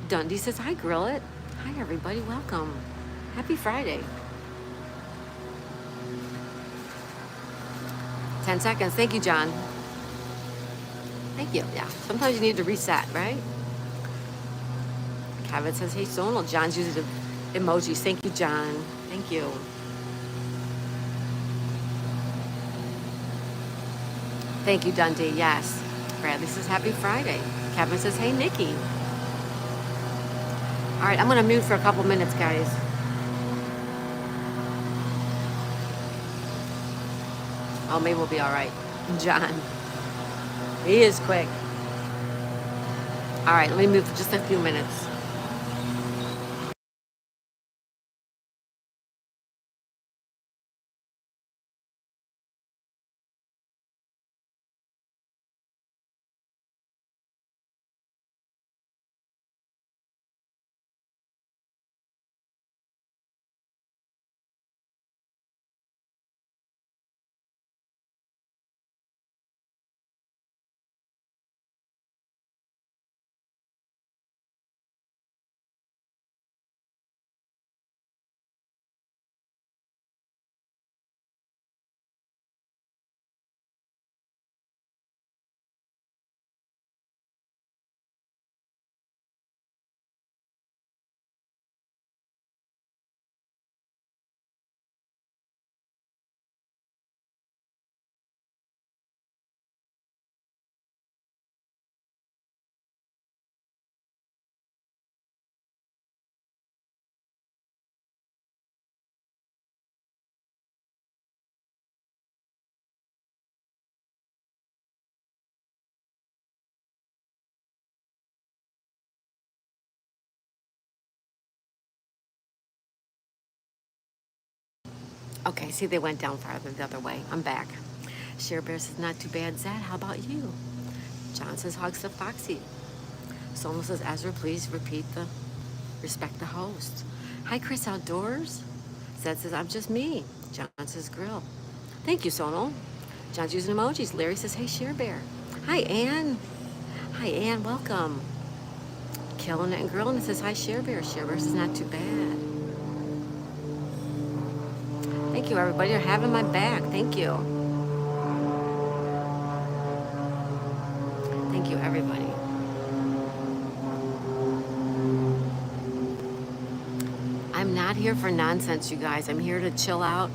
Dundee says, hi, grill it. Hi, everybody. Welcome. Happy Friday. 10 seconds. Thank you, John. Thank you. Yeah. Sometimes you need to reset, right? Kevin says, hey, Sonal. John's using emojis. Thank you, John. Thank you. Thank you, Dundee. Yes. Bradley says, happy Friday. Kevin says, hey, Nikki. All right, I'm going to mute for a couple minutes, guys. Oh, maybe we'll be all right. John. He is quick. All right, let me mute for just a few minutes. Okay, see, they went down farther the other way. I'm back. Share Bear says, not too bad, Zed. How about you? John says, hugs to Foxy. Solo says, Ezra, please repeat the respect the host. Hi, Chris Outdoors. Zed says, I'm just me. John says, grill. Thank you, Sonal. John's using emojis. Larry says, hey, Share Bear. Hi, Ann. Hi, Ann. Welcome. Killing it and grilling. It says, hi, Share Bear. Share Bear says, not too bad. Thank you, everybody. You're having my back. Thank you. Thank you, everybody. I'm not here for nonsense, you guys. I'm here to chill out.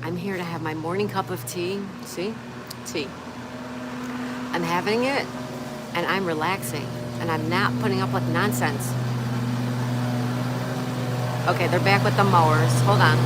I'm here to have my morning cup of tea. See? Tea. I'm having it and I'm relaxing and I'm not putting up with nonsense. Okay, they're back with the mowers. Hold on.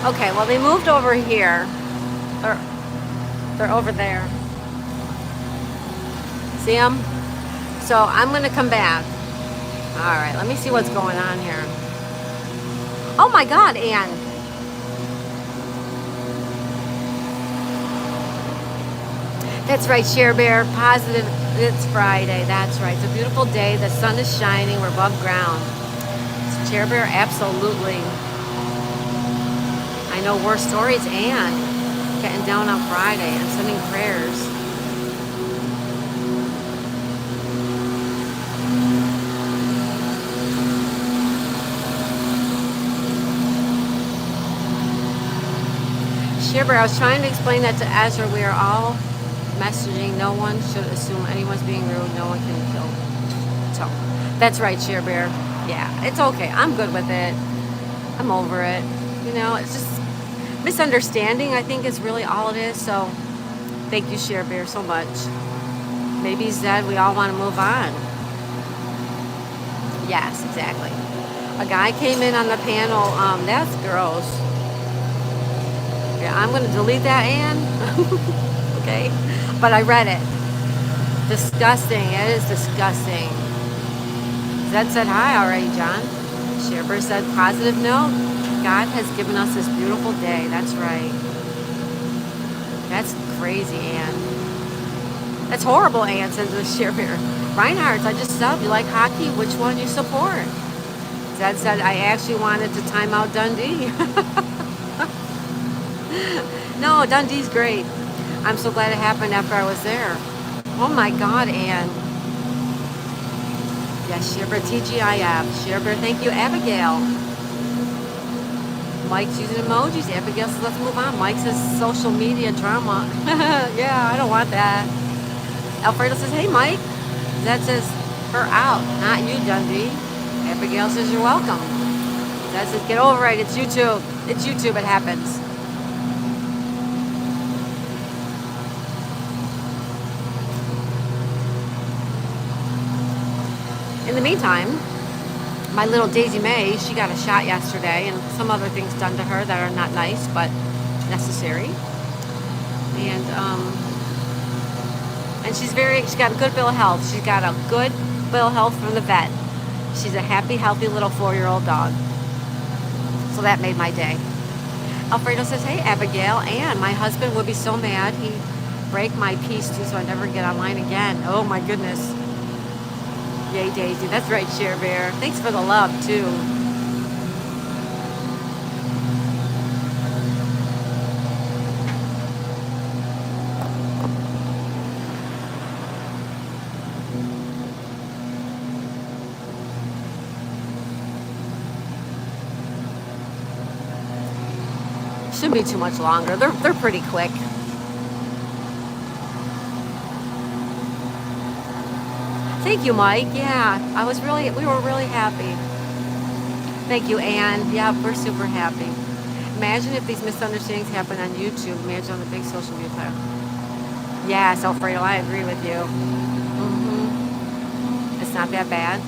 Okay, well, they moved over here. They're, they're over there. See them? So I'm going to come back. All right, let me see what's going on here. Oh my God, Ann. That's right, Share Bear. Positive. It's Friday. That's right. It's a beautiful day. The sun is shining. We're above ground. It's Share Bear, absolutely. I know worse stories, Ann. Getting down on Friday and sending prayers. Share Bear, I was trying to explain that to Ezra. We are all messaging. No one should assume anyone's being rude. No one can kill. So, that's right, Share Bear. Yeah, it's okay. I'm good with it. I'm over it. You know, it's just misunderstanding, I think, is really all it is. So, thank you, Share Bear, so much. Maybe Zed, we all want to move on. Yes, exactly. A guy came in on the panel. That's gross. Yeah, I'm going to delete that, Ann. Okay? But I read it. Disgusting. It is disgusting. Zed said hi already, John. Sherbert said positive note. God has given us this beautiful day. That's right. That's crazy, Ann. That's horrible, Ann, says the Sherbert. Reinhardt, I just subbed. You like hockey? Which one you support? Zed said, I actually wanted to time out Dundee. No, Dundee's great. I'm so glad it happened after I was there. Oh my God, Ann. Yes, Sherbert, TGIF. Sherbert, thank you, Abigail. Mike's using emojis. Abigail says, let's move on. Mike says, social media drama. Yeah, I don't want that. Alfredo says, hey, Mike. Zed says, her out, not you, Dundee. Abigail says, you're welcome. Zed says, get over it. It's YouTube. It's YouTube. It happens. In the meantime, my little Daisy May, she got a shot yesterday and some other things done to her that are not nice but necessary. And she's got a good bill of health. She's got a good bill of health from the vet. She's a happy, healthy little 4-year-old dog. So that made my day. Alfredo says, hey, Abigail, and my husband would be so mad. He'd break my peace too, so I never get online again. Oh my goodness. Yay, Daisy. That's right, Share Bear. Thanks for the love, too. Shouldn't be too much longer. They're pretty quick. Thank you, Mike. Yeah, we were really happy. Thank you, Ann. Yeah, we're super happy. Imagine if these misunderstandings happen on YouTube. Imagine on the big social media platform. Yes, Alfredo, I agree with you. It's not that bad.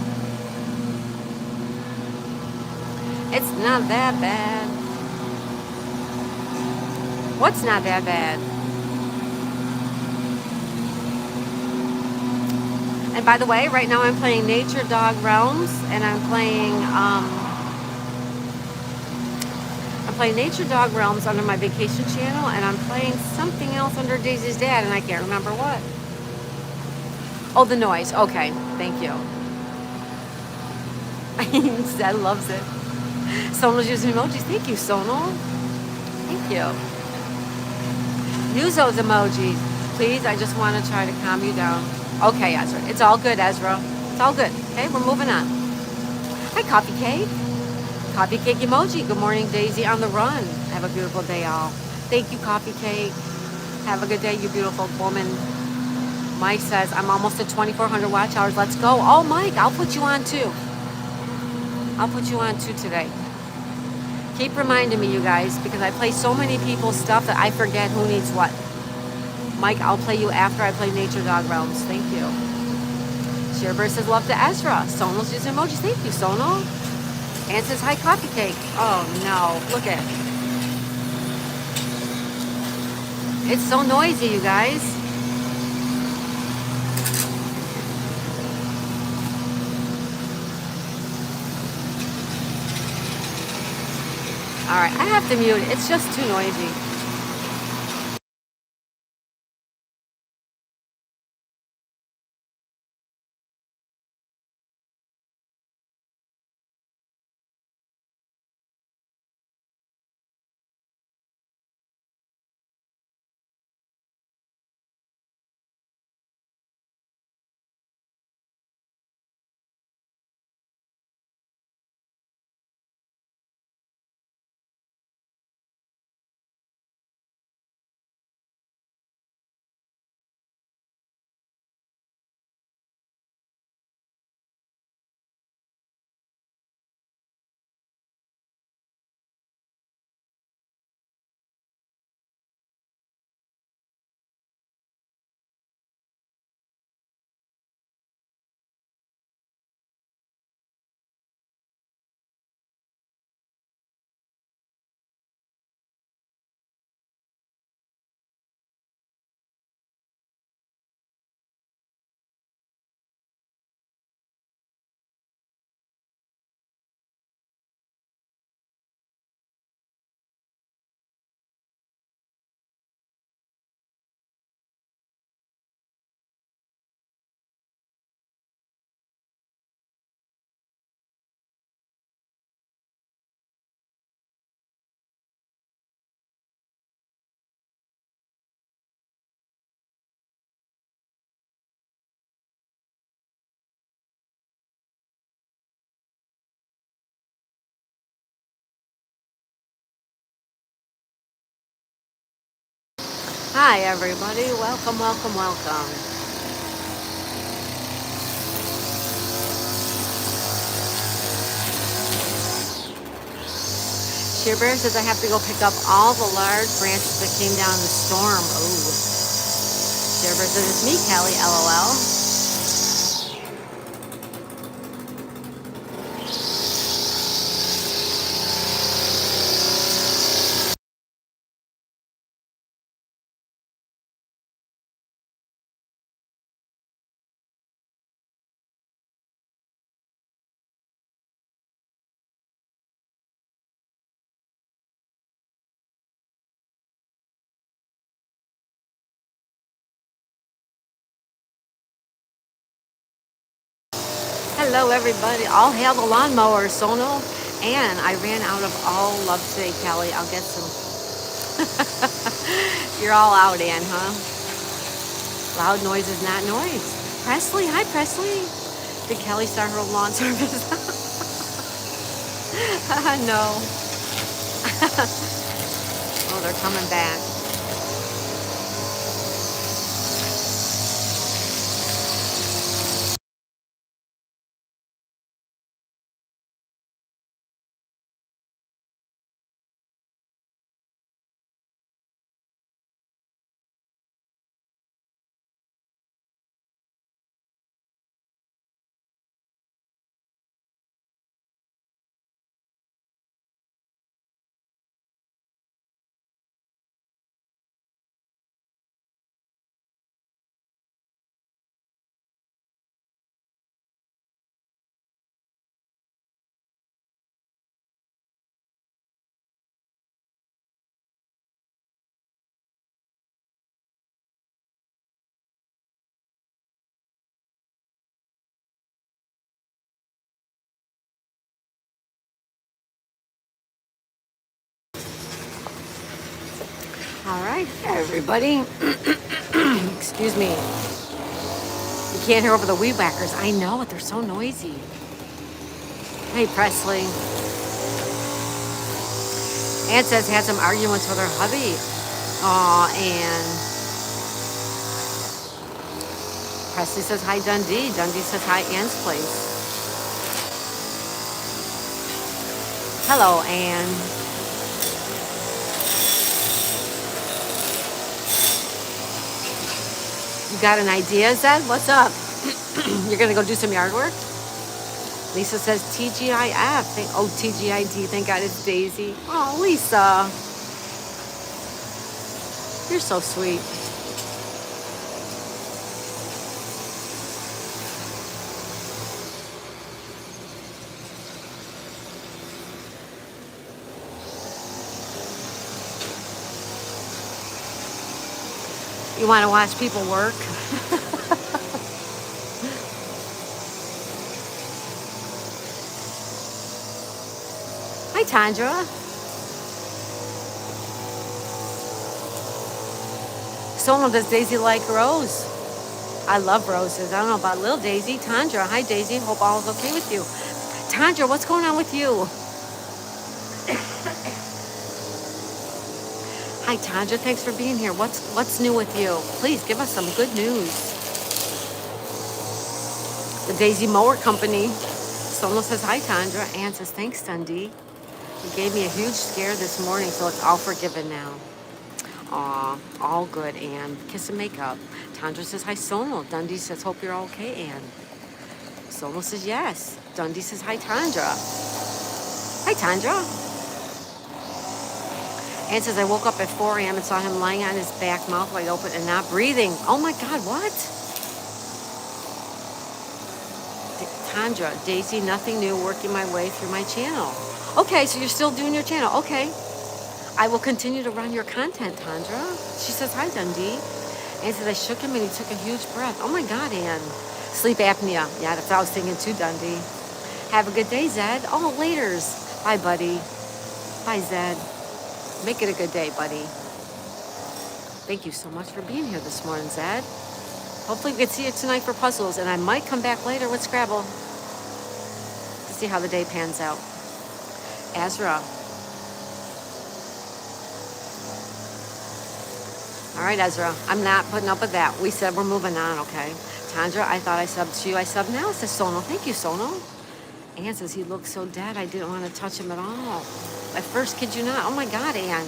It's not that bad. What's not that bad? And by the way, right now I'm playing Nature Dog Realms, and I'm playing Nature Dog Realms under my vacation channel, and I'm playing something else under Daisy's dad, and I can't remember what. Oh, the noise. Okay, thank you. Zed loves it. Sonal's using emojis. Thank you, Sonal. Thank you. Use those emojis, please. I just want to try to calm you down. Okay, Ezra. It's all good, Ezra. It's all good. Okay, we're moving on. Hi, Coffee Cake. Coffee Cake emoji. Good morning, Daisy on the run. Have a beautiful day, all. Thank you, Coffee Cake. Have a good day, you beautiful woman. Mike says, I'm almost at 2,400 watch hours. Let's go. Oh, Mike, I'll put you on, too. I'll put you on, too, today. Keep reminding me, you guys, because I play so many people's stuff that I forget who needs what. Mike, I'll play you after I play Nature Dog Realms. Thank you. Sherbert says love to Ezra. Sonal's using emojis. Thank you, Sonal. Ann says hi, Coffee Cake. Oh, no. Look at it. It's so noisy, you guys. All right, I have to mute it. It's just too noisy. Hi, everybody. Welcome, welcome, welcome. Sheer Bear says I have to go pick up all the large branches that came down in the storm. Oh, Sheer Bear says it's me, Kelly. LOL. Hello, everybody. All hail the lawnmower, Sono. And I ran out of all love today, Kelly. I'll get some. You're all out, Ann, huh? Loud noise is not noise. Presley, hi, Presley. Did Kelly start her own lawn service? No. Oh, they're coming back. All right, everybody. Excuse me. You can't hear over the weed whackers. I know it. They're so noisy. Hey, Presley. Ann says had some arguments with her hubby. Aw, and Presley says hi, Dundee. Dundee says hi, Ann's place. Hello, Ann. You got an idea, Zed? What's up? You're gonna go do some yard work? Lisa says TGIF. TGID. Thank God it's Daisy. Oh, Lisa. You're so sweet. You want to watch people work? Hi, Tandra. Someone, does Daisy like Rose? I love roses. I don't know about little Daisy. Tandra, hi Daisy. Hope all is okay with you. Tandra, what's going on with you? Hi Tandra, thanks for being here. What's new with you? Please give us some good news. The Daisy Mower Company. Someone says hi Tandra. Ann says thanks Dundee. You gave me a huge scare this morning, so it's all forgiven now. Aw, all good, Ann. Kiss and makeup. Tandra says hi Sonal. Dundee says hope you're okay, Ann. Sonal says yes. Dundee says hi Tandra. Hi Tandra. Ann says I woke up at 4 a.m. and saw him lying on his back, mouth wide open and not breathing. Oh my God, what? Tandra, Daisy, nothing new, working my way through my channel. Okay, so you're still doing your channel. Okay. I will continue to run your content, Tandra. She says, hi, Dundee. Ann says, I shook him and he took a huge breath. Oh my God, Ann. Sleep apnea. Yeah, that's what I was thinking too, Dundee. Have a good day, Zed. Oh, laters. Bye, buddy. Bye, Zed. Make it a good day, buddy. Thank you so much for being here this morning, Zed. Hopefully we can see you tonight for puzzles, and I might come back later with Scrabble to see how the day pans out. Azra. All right, Ezra, I'm not putting up with that. We said we're moving on, okay? Tandra, I thought I subbed to you. I subbed now, says Sonal. Thank you, Sonal. Ann says he looks so dead, I didn't want to touch him at all. At first, kid you not. Oh my God, Ann.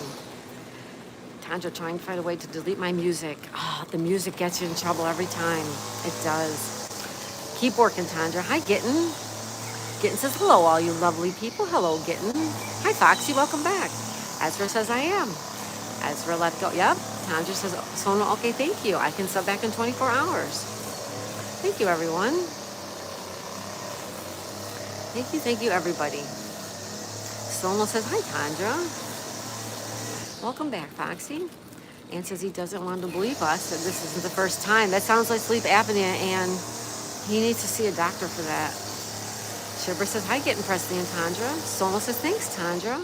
Tandra trying to find a way to delete my music. Oh, the music gets you in trouble every time. It does. Keep working, Tandra. Hi, Gitten. Gitten says hello, all you lovely people. Hello, Gitten. Hi, Foxy. Welcome back. Ezra says I am. Ezra, let go. Yep. Tandra says, Sonal, okay, thank you. I can sub back in 24 hours. Thank you, everyone. Thank you, everybody. Sonal says, hi, Tandra. Welcome back, Foxy. Ann says he doesn't want to believe us, that this isn't the first time. That sounds like sleep apnea, and he needs to see a doctor for that. Shibber says, hi, Getting Presley and Tandra. Sonal says, thanks, Tandra.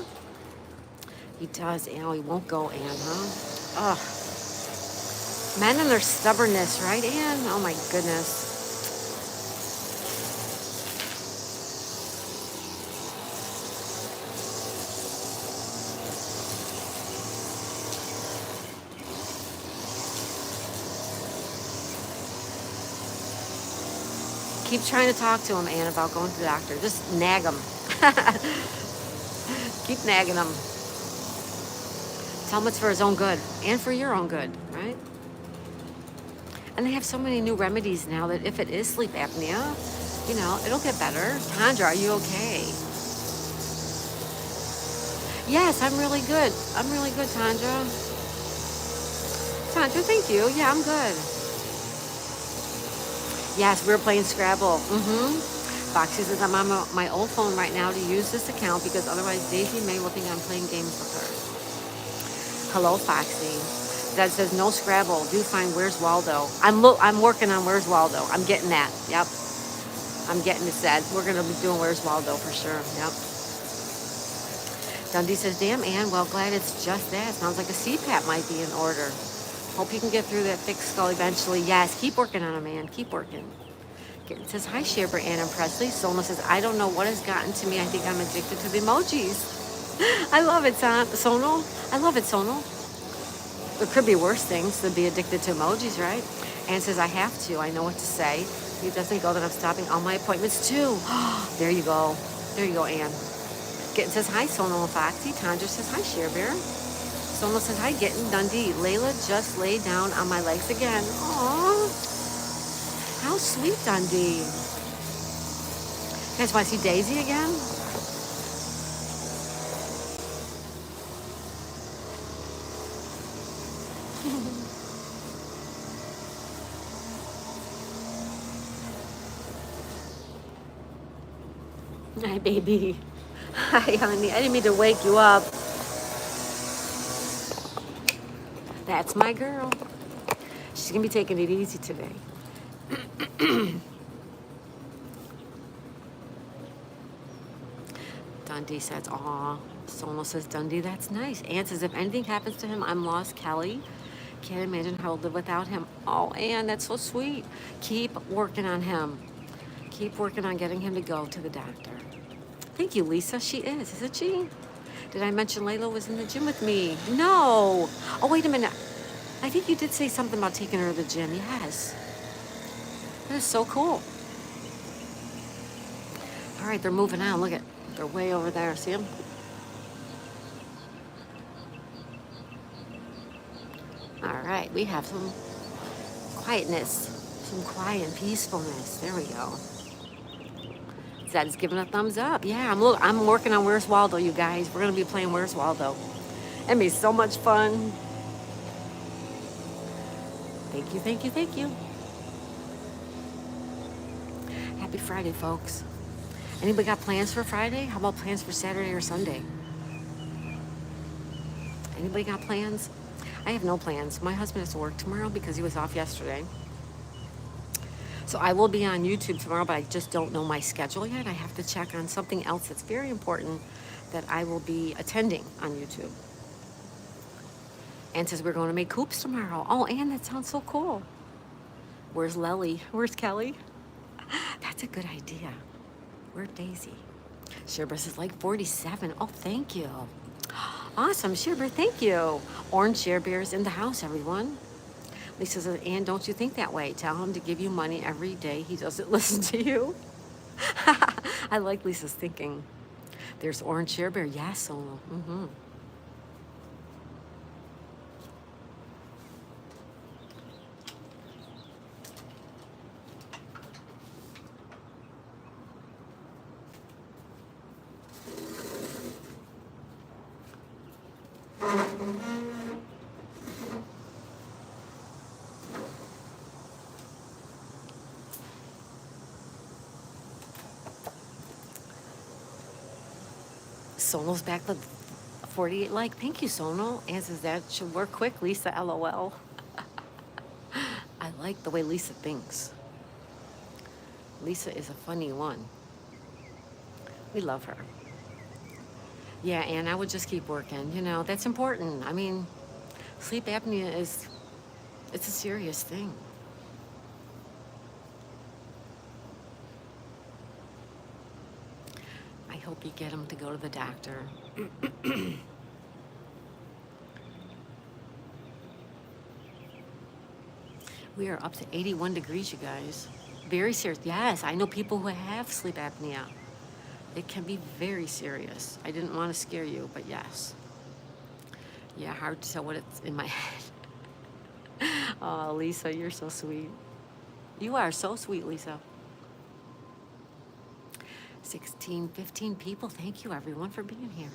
He does, and he won't go, Ann, huh? Ugh. Men and their stubbornness, right, Ann? Oh, my goodness. Keep trying to talk to him, Ann, about going to the doctor. Just nag him. Keep nagging him. Tell him it's for his own good and for your own good, right? And they have so many new remedies now that if it is sleep apnea, you know, it'll get better. Tandra, are you okay? Yes, I'm really good. I'm really good, Tandra. Tandra, thank you. Yeah, I'm good. Yes, we were playing Scrabble. Foxy says, I'm on my old phone right now to use this account because otherwise Daisy May will think I'm playing games with her. Hello, Foxy. That says, no Scrabble. Do find Where's Waldo. I'm working on Where's Waldo. I'm getting that. Yep. I'm getting it said. We're going to be doing Where's Waldo for sure. Yep. Dundee says, damn, Ann, well, glad it's just that. Sounds like a CPAP might be in order. Hope you can get through that thick skull eventually. Yes, keep working on it, man. Keep working. It says, hi, Shaber, Ann and Presley. Sonal says, I don't know what has gotten to me. I think I'm addicted to the emojis. I love it, Sonal. I love it, Sonal. There could be worse things than be addicted to emojis, right? Ann says, I have to. I know what to say. He doesn't go that I'm stopping all my appointments, too. There you go. There you go, Ann. Gitten says, hi, Sonal and Foxy. Tandra says, hi, Sharebear. Sonal says, hi, Gitten. Dundee. Layla just laid down on my legs again. Aww. How sweet, Dundee. You guys want to see Daisy again? Hi, baby. Hi, honey. I didn't mean to wake you up. That's my girl. She's gonna be taking it easy today. Dundee says, aw. Sono says, Dundee, that's nice. Ann says, if anything happens to him, I'm lost, Kelly. Can't imagine how I'll live without him. Oh, Ann, that's so sweet. Keep working on him. Keep working on getting him to go to the doctor. Thank you, Lisa. She is, isn't she? Did I mention Layla was in the gym with me? No. Oh, wait a minute. I think you did say something about taking her to the gym. Yes. That is so cool. All right, they're moving on. Look at, they're way over there. See them? All right, we have some quietness, some quiet and peacefulness. There we go. Zed's giving a thumbs up. Yeah, I'm working on Where's Waldo, you guys. We're gonna be playing Where's Waldo. It'll be so much fun. Thank you, thank you, thank you. Happy Friday, folks. Anybody got plans for Friday? How about plans for Saturday or Sunday? Anybody got plans? I have no plans. My husband has to work tomorrow because he was off yesterday. So I will be on YouTube tomorrow, but I just don't know my schedule yet. I have to check on something else that's very important that I will be attending on YouTube. Ann says we're going to make hoops tomorrow. Oh, Ann, that sounds so cool. Where's Lely? Where's Kelly? That's a good idea. Where's Daisy? Sherbert is like 47. Oh, thank you. Awesome, Sherbert, thank you. Orange Share Bear is in the house, everyone. Lisa says, Ann, don't you think that way? Tell him to give you money every day he doesn't listen to you. I like Lisa's thinking. There's Orange Share Bear. Yes, Solo. Mm-hmm. Sono's back with 48 like. Thank you, Sono. Ann says that should work quick, Lisa, LOL. I like the way Lisa thinks. Lisa is a funny one. We love her. Yeah, Ann, I would just keep working. You know, that's important. I mean, sleep apnea it's a serious thing. I hope you get him to go to the doctor. We are up to 81 degrees, you guys. Very serious. Yes, I know people who have sleep apnea. It can be very serious. I didn't want to scare you, but yes. Yeah, hard to tell what it's in my head. Oh, Lisa, you're so sweet. You are so sweet, Lisa. 16, 15 people. Thank you, everyone, for being here.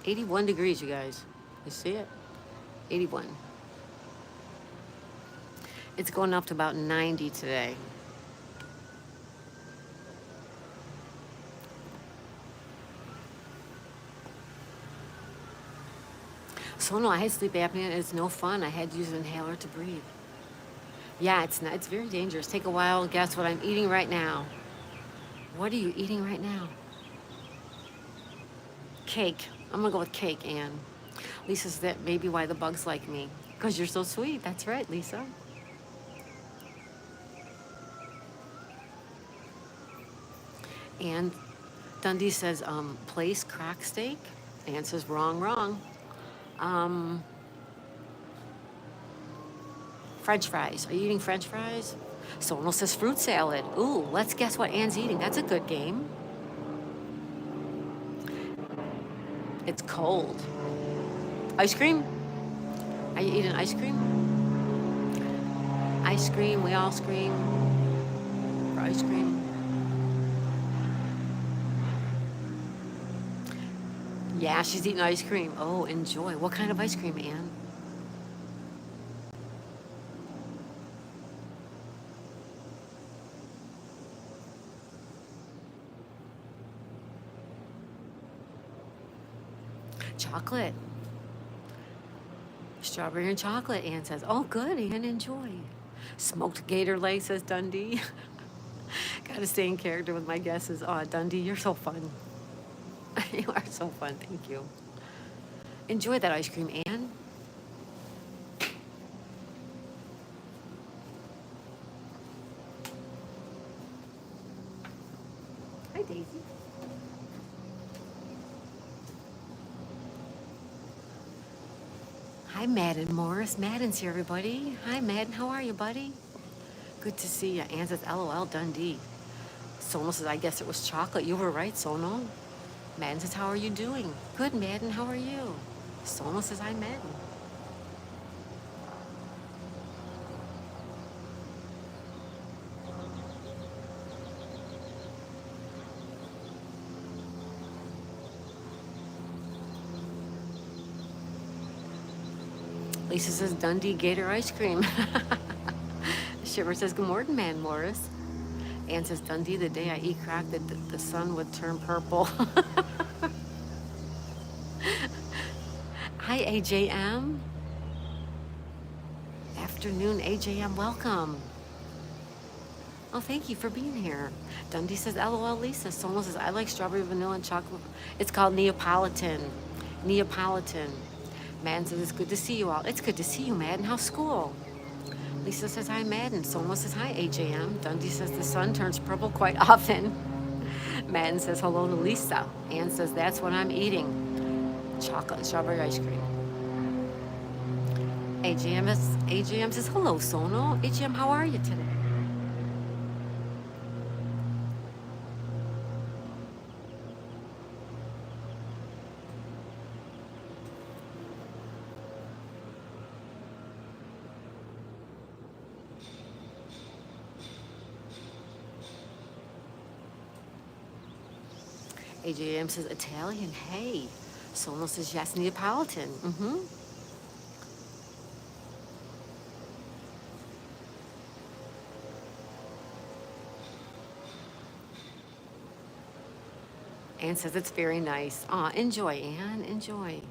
$81 degrees, you guys. You see it? 81. It's going up to about 90 today. So no, I had sleep apnea. It's no fun. I had to use an inhaler to breathe. Yeah, it's not. It's very dangerous. Take a while. Guess what I'm eating right now? What are you eating right now? Cake. I'm gonna go with cake, Ann. Lisa says that may be why the bugs like me. Because you're so sweet. That's right, Lisa. And Dundee says, place crack steak. Ann says, wrong. French fries. Are you eating French fries? Sonal says fruit salad. Ooh, let's guess what Ann's eating. That's a good game. It's cold. Ice cream? Are you eating ice cream? Ice cream, we all scream for ice cream. Yeah, she's eating ice cream. Oh, enjoy. What kind of ice cream, Anne? Chocolate. Strawberry and chocolate, Anne says. Oh, good, Anne, enjoy. Smoked gator leg, says Dundee. Gotta stay in character with my guesses. Oh, Dundee, you're so fun. You are so fun, thank you. Enjoy that ice cream, Anne. Hi, Daisy. Hi, Madden Morris. Madden's here, everybody. Hi, Madden. How are you, buddy? Good to see you. Anne says, LOL, Dundee. Sono says, I guess it was chocolate. You were right, Sono. Madden says, how are you doing? Good, Madden. How are you? Sono says, hi, Madden. Lisa says, Dundee Gator ice cream. Shiver says, good morning, man, Morris. Ann says, Dundee, the day I eat crack, the sun would turn purple. Hi, AJM. Afternoon, AJM, welcome. Oh, thank you for being here. Dundee says, LOL, Lisa. Sono says, I like strawberry, vanilla, and chocolate. It's called Neapolitan. Neapolitan. Madden says, it's good to see you all. It's good to see you, Madden. How's school? Lisa says, hi, Madden. Sono says, hi, AJM. Dundee says, the sun turns purple quite often. Madden says, hello to Lisa. Ann says, that's what I'm eating. Chocolate and strawberry ice cream. AJM says, hello, Sono. AJM, how are you today? AJM says, Italian, hey. Sono says, yes, Neapolitan. Mm-hmm. Ann says, it's very nice. Aw, enjoy, Ann, enjoy.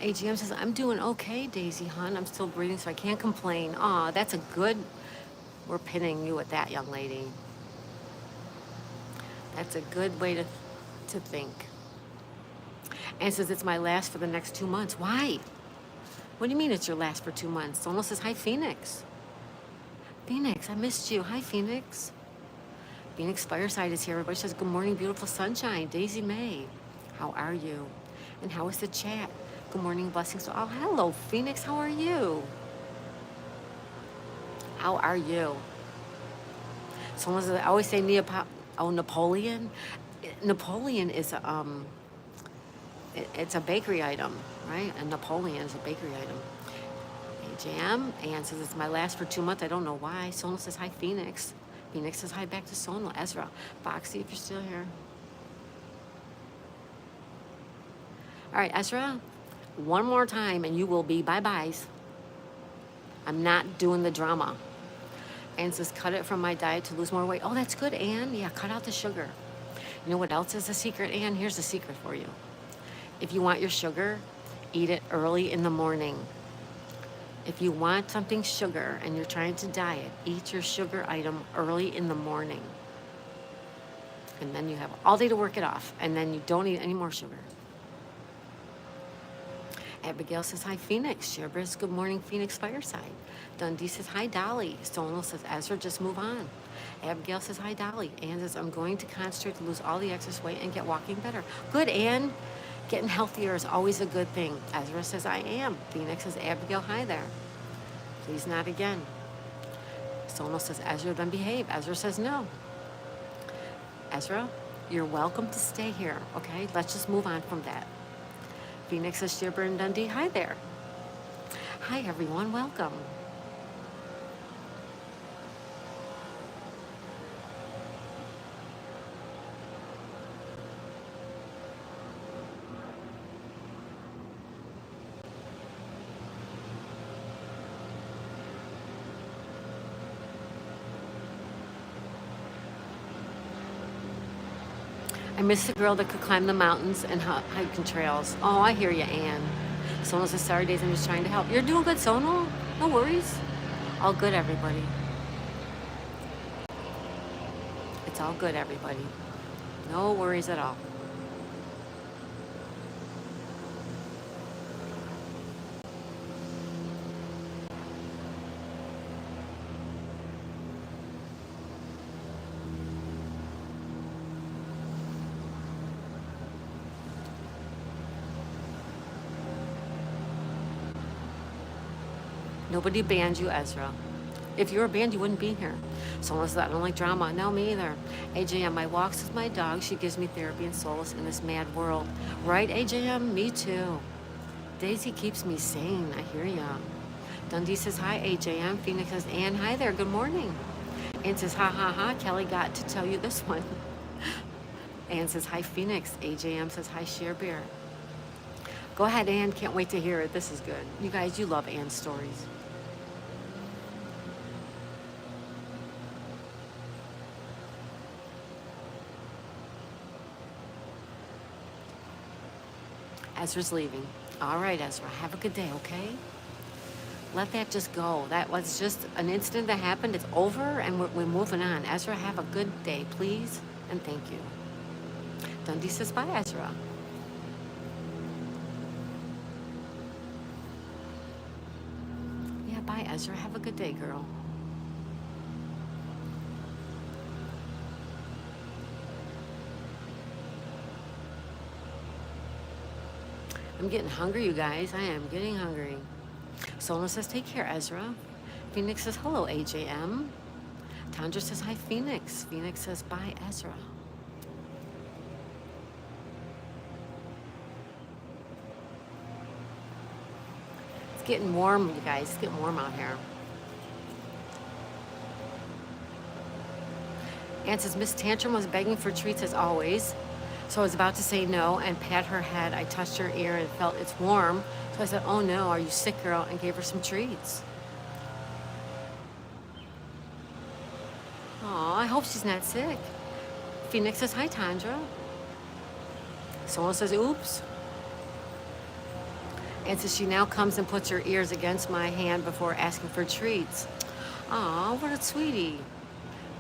AGM says, I'm doing okay, Daisy, hon. I'm still breathing, so I can't complain. Aw, that's a good, we're pinning you with that, young lady. That's a good way to think. And says, it's my last for the next 2 months. Why? What do you mean it's your last for 2 months? Someone says, hi, Phoenix. Phoenix, I missed you. Hi, Phoenix. Phoenix Fireside is here. Everybody says, good morning, beautiful sunshine. Daisy May, how are you? And how is the chat? Good morning, blessings to all. Hello, Phoenix, how are you? How are you? Someone says, I always say Napoleon. Napoleon is it's a bakery item, right? And Napoleon is a bakery item. Jam. Ann says, it's my last for 2 months. I don't know why. Sono says, hi, Phoenix. Phoenix says, hi, back to Sono. Ezra. Foxy, if you're still here. All right, Ezra, one more time and you will be bye-byes. I'm not doing the drama. Ann says, cut it from my diet to lose more weight. Oh, that's good, Ann. Yeah, cut out the sugar. You know what else is a secret, Ann? Here's the secret for you. If you want your sugar, eat it early in the morning. If you want something sugar and you're trying to diet, eat your sugar item early in the morning. And then you have all day to work it off. And then you don't eat any more sugar. Abigail says, hi, Phoenix. Sherbris, good morning, Phoenix Fireside. Dundee says, hi, Dolly. Stonel says, Ezra, just move on. Abigail says, hi, Dolly. Ann says, I'm going to concentrate to lose all the excess weight and get walking better. Good, Ann. Getting healthier is always a good thing. Ezra says, I am. Phoenix says, Abigail, hi there. Please not again. Sonal says, Ezra, then behave. Ezra says, no. Ezra, you're welcome to stay here, okay? Let's just move on from that. Phoenix says, Shearburn Dundee, hi there. Hi, everyone. Welcome. I miss the girl that could climb the mountains and hiking trails. Oh, I hear you, Ann. Sonal says, sorry, Days, I'm just trying to help. You're doing good, Sonal. No worries. All good, everybody. It's all good, everybody. No worries at all. Nobody banned you, Ezra. If you were banned, you wouldn't be here. Someone says, I don't like drama. No, me either. AJM, I walks with my dog. She gives me therapy and solace in this mad world. Right, AJM? Me too. Daisy keeps me sane. I hear ya. Dundee says, hi, AJM. Phoenix says, Ann, hi there. Good morning. Ann says, ha, ha, ha. Kelly got to tell you this one. Ann says, hi, Phoenix. AJM says, hi, Share Bear. Go ahead, Ann. Can't wait to hear it. This is good. You guys, you love Ann's stories. Ezra's leaving. All right, Ezra, have a good day, okay? Let that just go. That was just an incident that happened. It's over, and we're moving on. Ezra, have a good day, please, and thank you. Dundee says, bye, Ezra. Yeah, bye, Ezra. Have a good day, girl. I'm getting hungry, you guys. I am getting hungry. Sona says, take care, Ezra. Phoenix says, hello, AJM. Tandra says, hi, Phoenix. Phoenix says, bye, Ezra. It's getting warm, you guys. It's getting warm out here. Ann says, Miss Tantrum was begging for treats as always. So I was about to say no and pat her head. I touched her ear and felt it's warm. So I said, oh no, are you sick, girl? And gave her some treats. Oh, I hope she's not sick. Phoenix says, hi, Tandra. Someone says, oops. And so she now comes and puts her ears against my hand before asking for treats. Aw, what a sweetie.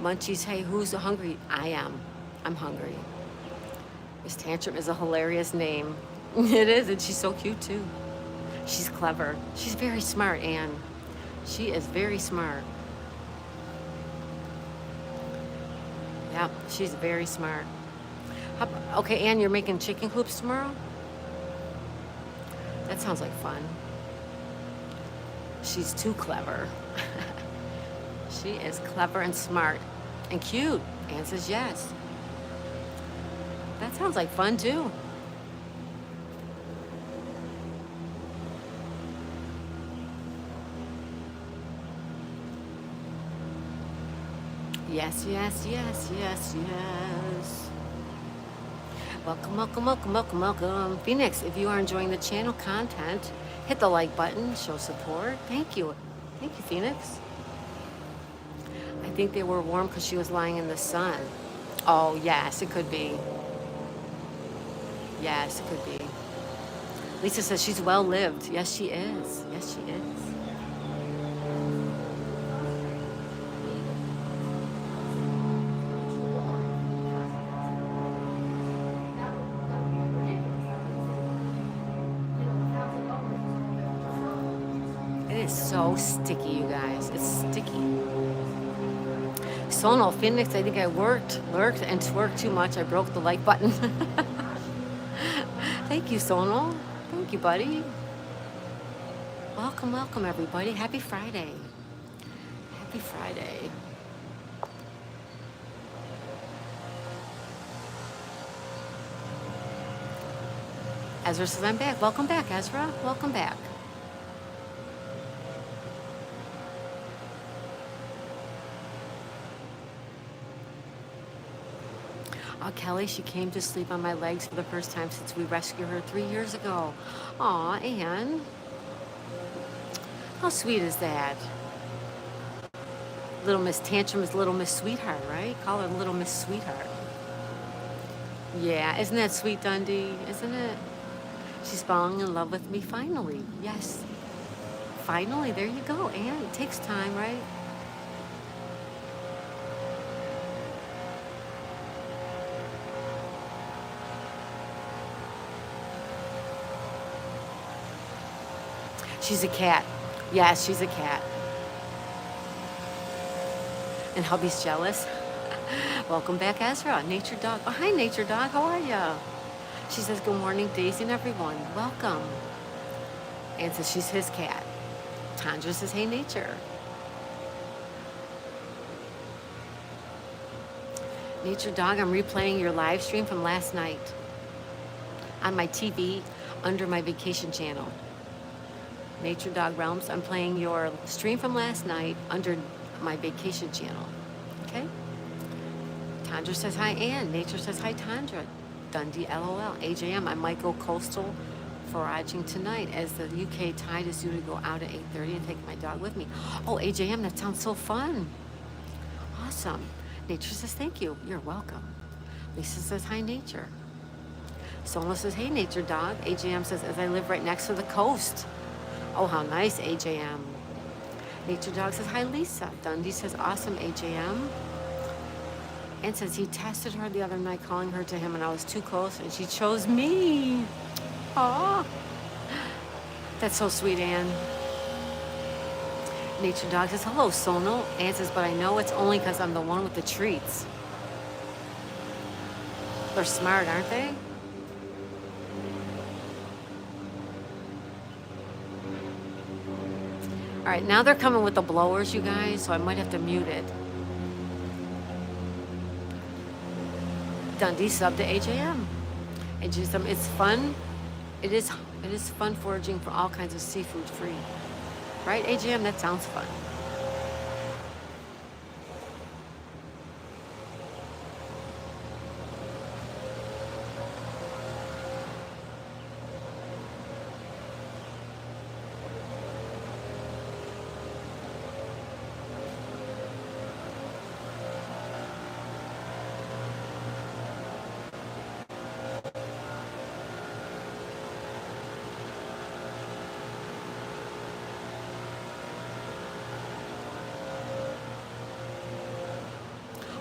Munchies, hey, who's hungry? I am. I'm hungry. Miss Tantrum is a hilarious name. It is, and she's so cute too. She's clever. She's very smart, Ann. She is very smart. Yeah, she's very smart. Okay, Ann, you're making chicken coops tomorrow? That sounds like fun. She's too clever. She is clever and smart and cute. Ann says yes. That sounds like fun too. Yes, yes, yes, yes, yes. Welcome, welcome, welcome, welcome, welcome. Phoenix, if you are enjoying the channel content, hit the like button, show support. Thank you. Thank you, Phoenix. I think they were warm because she was lying in the sun. Oh, yes, it could be. Yes, it could be. Lisa says she's well-lived. Yes, she is. Yes, she is. It is so sticky, you guys. It's sticky. Sonal Phoenix, I think I lurked, and twerked too much. I broke the like button. Thank you, Sonal. Thank you, buddy. Welcome, welcome, everybody. Happy Friday. Happy Friday. Ezra says, I'm back. Welcome back, Ezra. Welcome back. Kelly, she came to sleep on my legs for the first time since we rescued her 3 years ago. Aw, Anne. How sweet is that? Little Miss Tantrum is Little Miss Sweetheart, right? Call her Little Miss Sweetheart. Yeah, isn't that sweet, Dundee? Isn't it? She's falling in love with me finally. Yes. Finally, there you go, Anne. It takes time, right? She's a cat. Yes, she's a cat. And hubby's jealous. Welcome back, Ezra. Nature Dog. Oh, hi, Nature Dog. How are ya? She says, good morning, Daisy and everyone. Welcome. And says she's his cat. Tandra says, hey, Nature. Nature Dog, I'm replaying your live stream from last night on my TV under my vacation channel. Nature Dog Realms, I'm playing your stream from last night under my vacation channel. Okay? Tandra says, hi, Ann. Nature says, hi, Tandra. Dundee, LOL. AJM, I might go coastal foraging tonight as the UK tide is due to go out at 8:30 and take my dog with me. Oh, AJM, that sounds so fun. Awesome. Nature says, thank you. You're welcome. Lisa says, hi, Nature. Sona says, hey, Nature Dog. AJM says, as I live right next to the coast. Oh, how nice, AJM. Nature Dog says, hi, Lisa. Dundee says, awesome, AJM. And says he tested her the other night, calling her to him, and I was too close, and she chose me. Aw. That's so sweet, Anne. Nature Dog says, hello, Sonal. Anne says, but I know it's only because I'm the one with the treats. They're smart, aren't they? All right, now they're coming with the blowers, you guys, so I might have to mute it. Dundee sub to AJM. AJM, it's fun. It is fun foraging for all kinds of seafood free. Right, AJM? That sounds fun.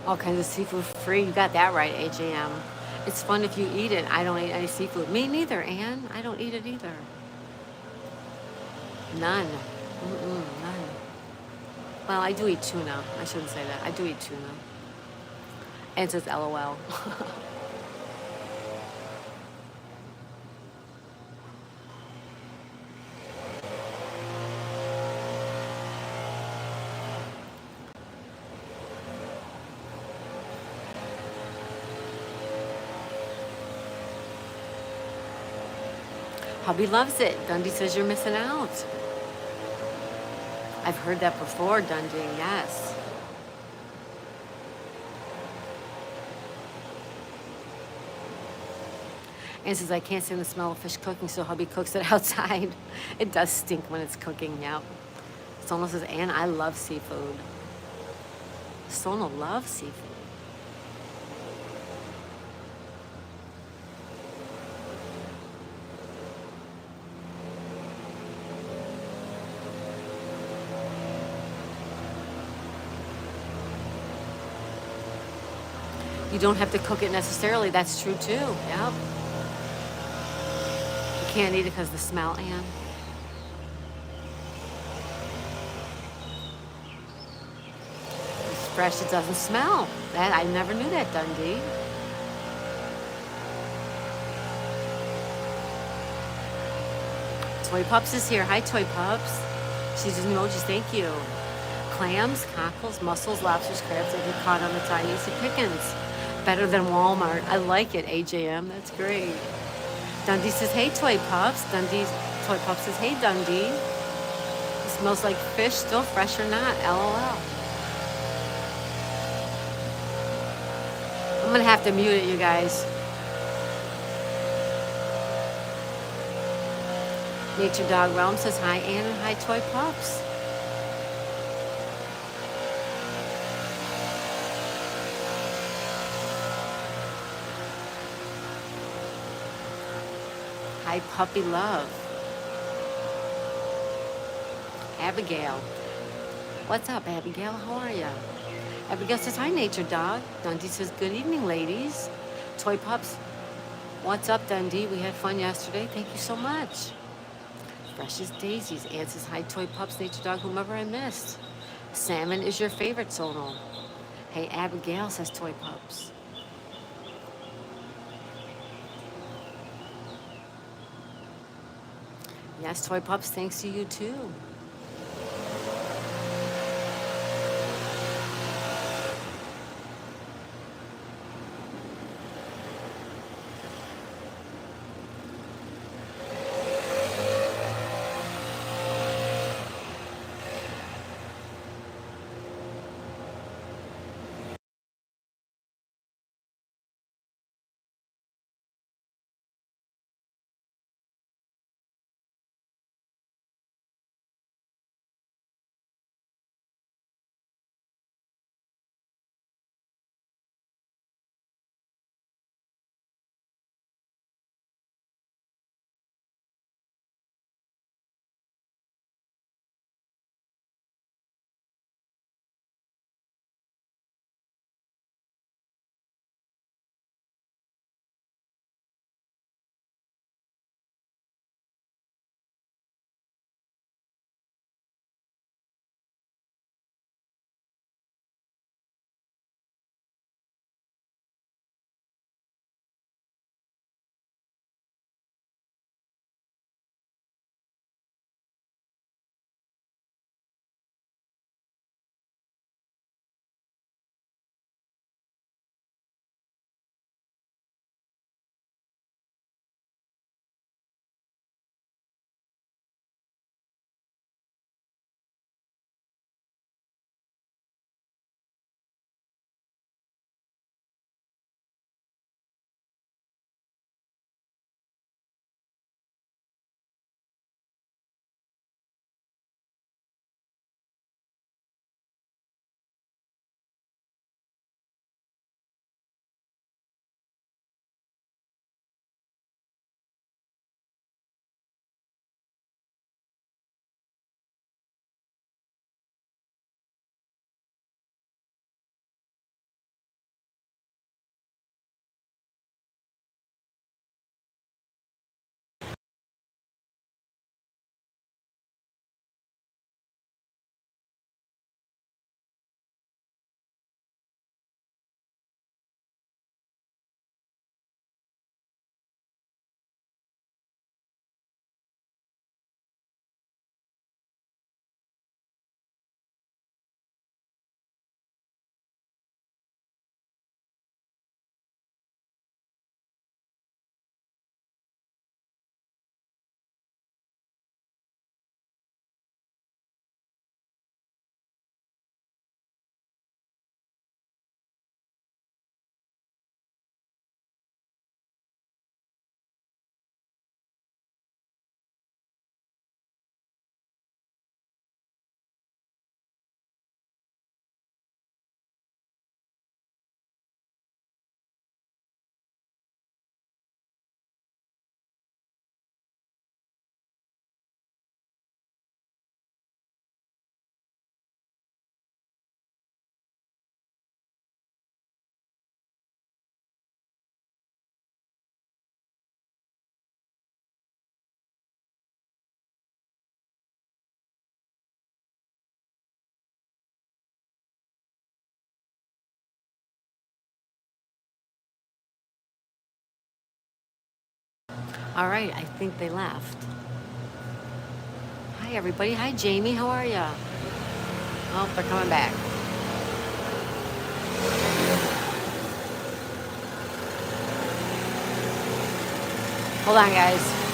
All kinds of seafood free. You got that right, AJM. It's fun if you eat it. I don't eat any seafood. Me neither, Anne. I don't eat it either. None. None. Well, I do eat tuna. I shouldn't say that. I do eat tuna. And it says LOL. Hubby loves it. Dundee says you're missing out. I've heard that before, Dundee, yes. And says, I can't stand the smell of fish cooking, so hubby cooks it outside. It does stink when it's cooking, yep. Sona says, Anne, I love seafood. Sona loves seafood. You don't have to cook it necessarily. That's true too. Yep. You can't eat it because of the smell, Anne. fresh, it doesn't smell. That I never knew that, Dundee. Toy Pups is here. Hi, Toy Pups. She's just emojis. Thank you. Clams, cockles, mussels, lobsters, crabs that get caught on the Ta-Nehisi Pickens. Better than Walmart. I like it, AJM. That's great. Dundee says, hey, Toy Pups. Toy Pups says, hey, Dundee. It smells like fish, still fresh or not. LOL. I'm going to have to mute it, you guys. Nature Dog Realm says, hi, Ann, and hi, Toy Pups. Hi, Puppy Love. Abigail. What's up, Abigail? How are you? Abigail says, hi, Nature Dog. Dundee says, good evening, ladies. Toy Pups. What's up, Dundee? We had fun yesterday. Thank you so much. Fresh as daisies. Ann says, hi, Toy Pups, Nature Dog, whomever I missed. Salmon is your favorite, Sonal. Hey, Abigail, says Toy Pups. Yes, Toy Pups, thanks to you, too. All right, I think they left. Hi, everybody. Hi, Jamie. How are ya? Oh, they're coming back. Hold on, guys.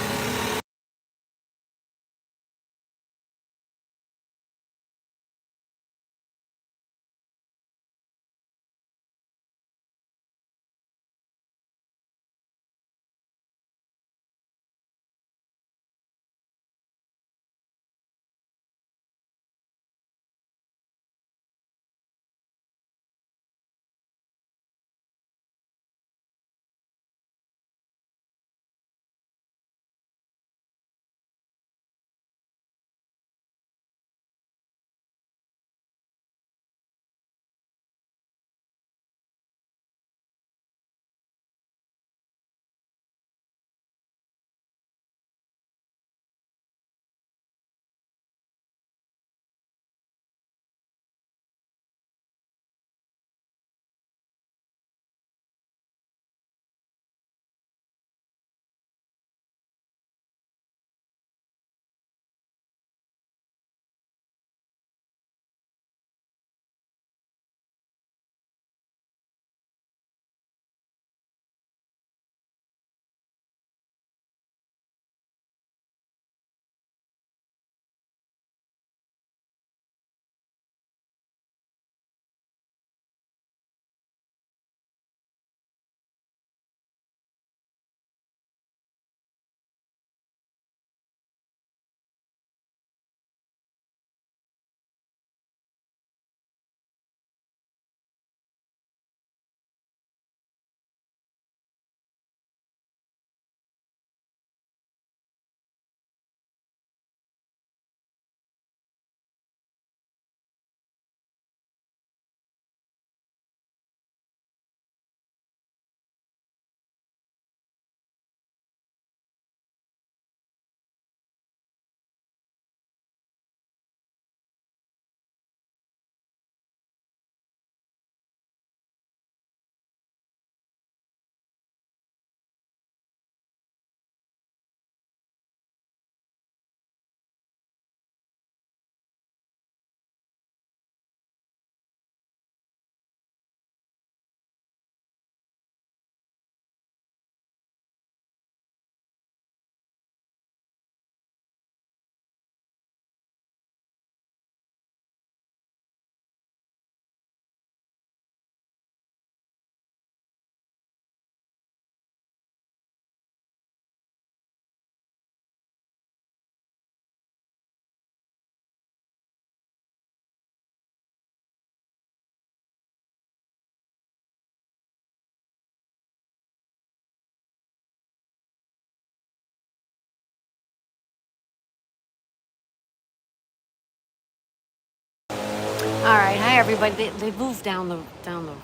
All right. Hi, everybody. They moved down the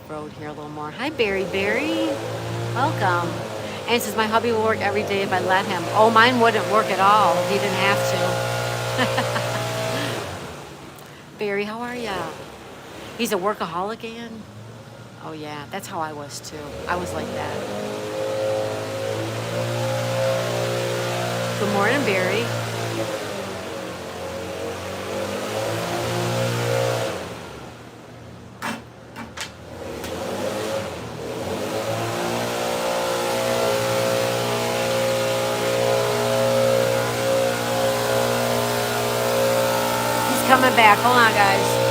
road here a little more. Hi, Barry. Barry, welcome. And it says my hubby will work every day if I let him. Oh, mine wouldn't work at all if he didn't have to. Barry, how are ya? He's a workaholic, Ann. Oh yeah, that's how I was too. I was like that. Good morning, Barry. He's coming back. Hold on, guys.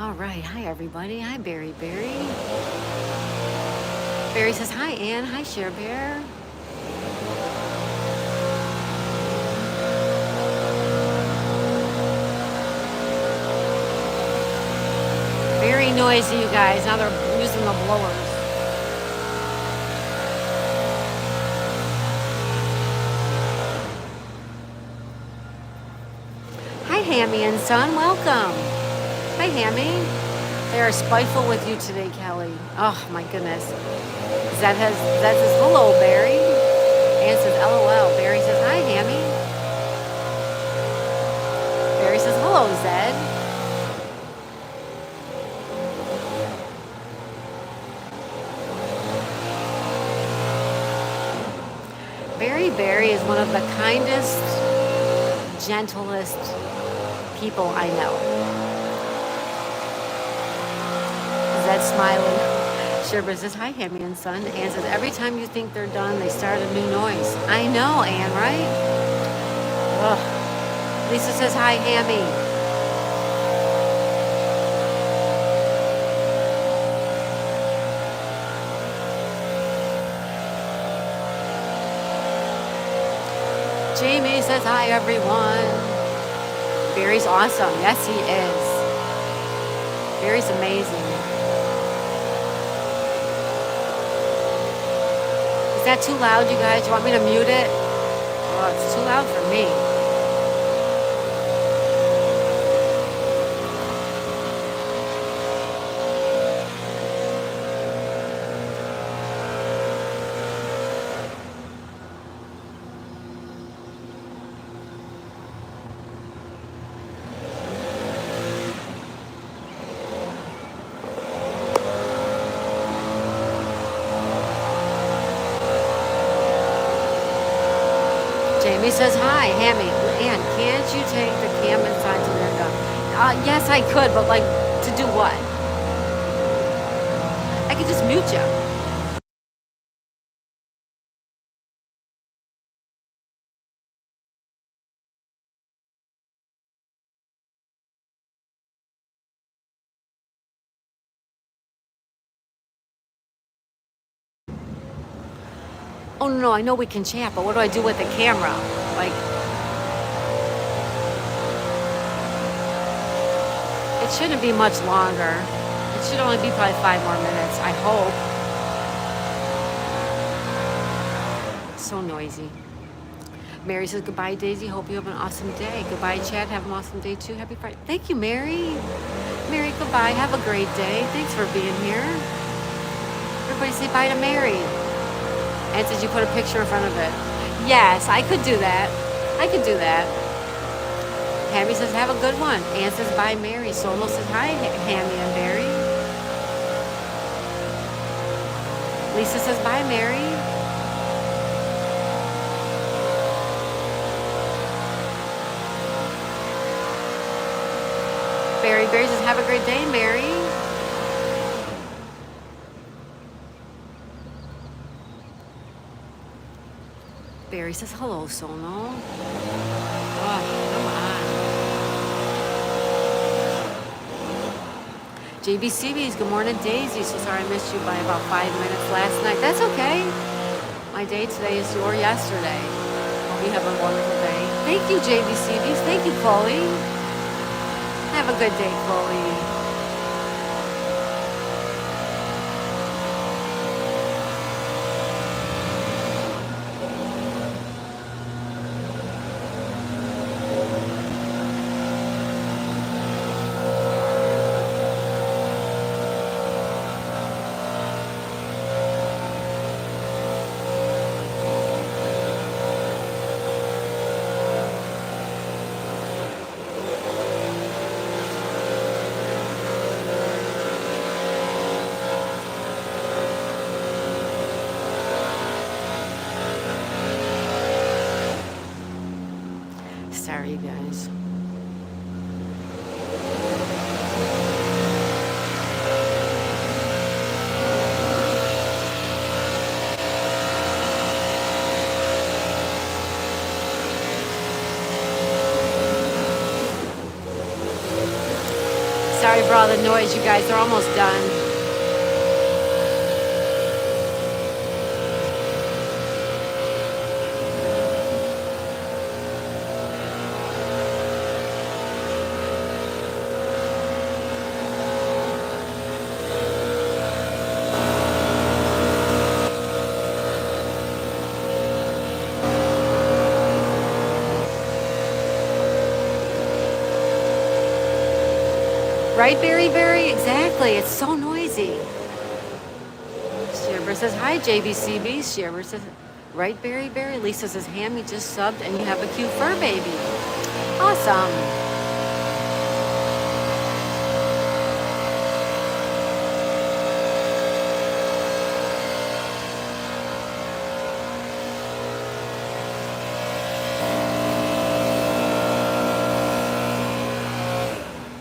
All right. Hi, everybody. Hi, Barry. Barry says, hi, Ann. Hi, Share Bear. Very noisy, you guys. Now they're using the blowers. Hi, Hammy and Son. Welcome. Hi, Hammy. They are spiteful with you today, Kelly. Oh, my goodness. Zed says, hello, Barry. Ann says, LOL. Barry says, hi, Hammy. Barry says, hello, Zed. Barry is one of the kindest, gentlest people I know. Zed smiling. Sherber says, hi, Hammy and Son. Ann says, every time you think they're done, they start a new noise. I know, Ann, right? Ugh. Lisa says, hi, Hammy. Jamie says, hi, everyone. Barry's awesome. Yes, he is. Barry's amazing. Is that too loud, you guys? You want me to mute it? Oh, it's too loud for me. Jamie says, hi, Hammy. Ann, can't you take the cam inside till they're done? Yes, I could, but like, to do what? I could just mute you. Oh, no, I know we can chat, but what do I do with the camera? Like, it shouldn't be much longer. It should only be probably 5 more minutes, I hope. So noisy. Mary says, goodbye, Daisy. Hope you have an awesome day. Goodbye, Chad. Have an awesome day, too. Happy Friday. Thank you, Mary. Mary, goodbye. Have a great day. Thanks for being here. Everybody say bye to Mary. And says you put a picture in front of it. Yes, I could do that. I could do that. Hammy says, have a good one. Ann says, bye, Mary. Solo says, hi, Hammy and Barry. Lisa says, bye, Mary. Barry says, have a great day, Mary. Barry says, hello, Sono. Oh, come on. JBCBs, good morning, Daisy. So sorry I missed you by about 5 minutes last night. That's okay. My day today is your yesterday. Hope you have a wonderful day. Thank you, JBCBs. Thank you, Chloe. Have a good day, Chloe. Sorry, you guys. Sorry for all the noise, you guys. They're almost done. Right, Berry Berry? Exactly. It's so noisy. Shearber says, hi, JBCB. Shearber says, right, Berry Berry? Lisa says, Ham, you just subbed and you have a cute fur baby. Awesome.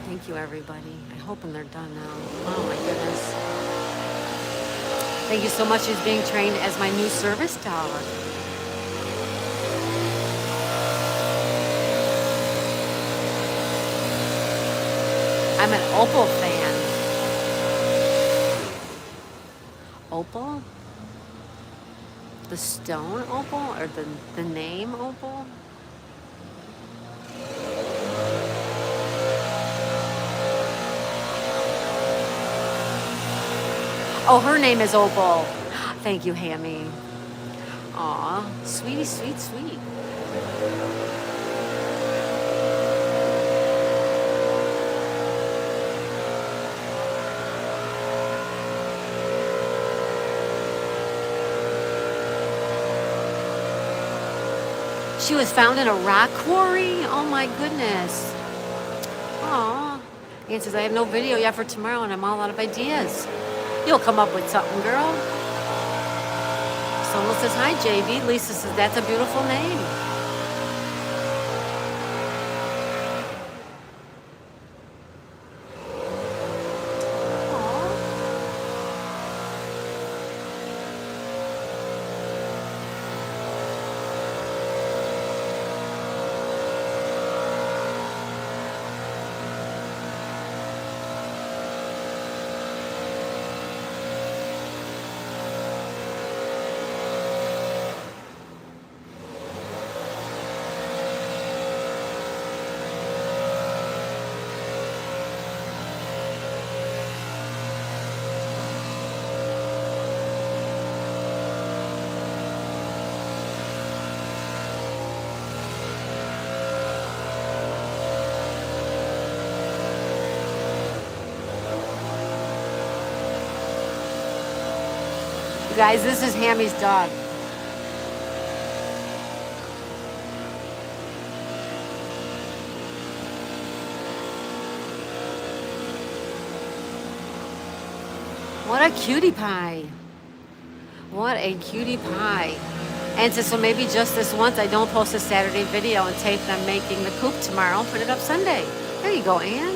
Thank you, everybody. I hope they're done now. Oh, my goodness. Thank you so much. He's being trained as my new service dog. I'm an Opal fan. Opal? The stone opal or the name opal? Oh, her name is Opal. Thank you, Hammy. Aw, sweetie, sweet, sweet. She was found in a rock quarry? Oh my goodness. Aw. Ann says, I have no video yet for tomorrow and I'm all out of ideas. You'll come up with something, girl. Someone says, hi, JB. Lisa says, that's a beautiful name. You guys, this is Hammy's dog. What a cutie pie. What a cutie pie. And so maybe just this once I don't post a Saturday video and tape them making the coop tomorrow and put it up Sunday. There you go, Ann.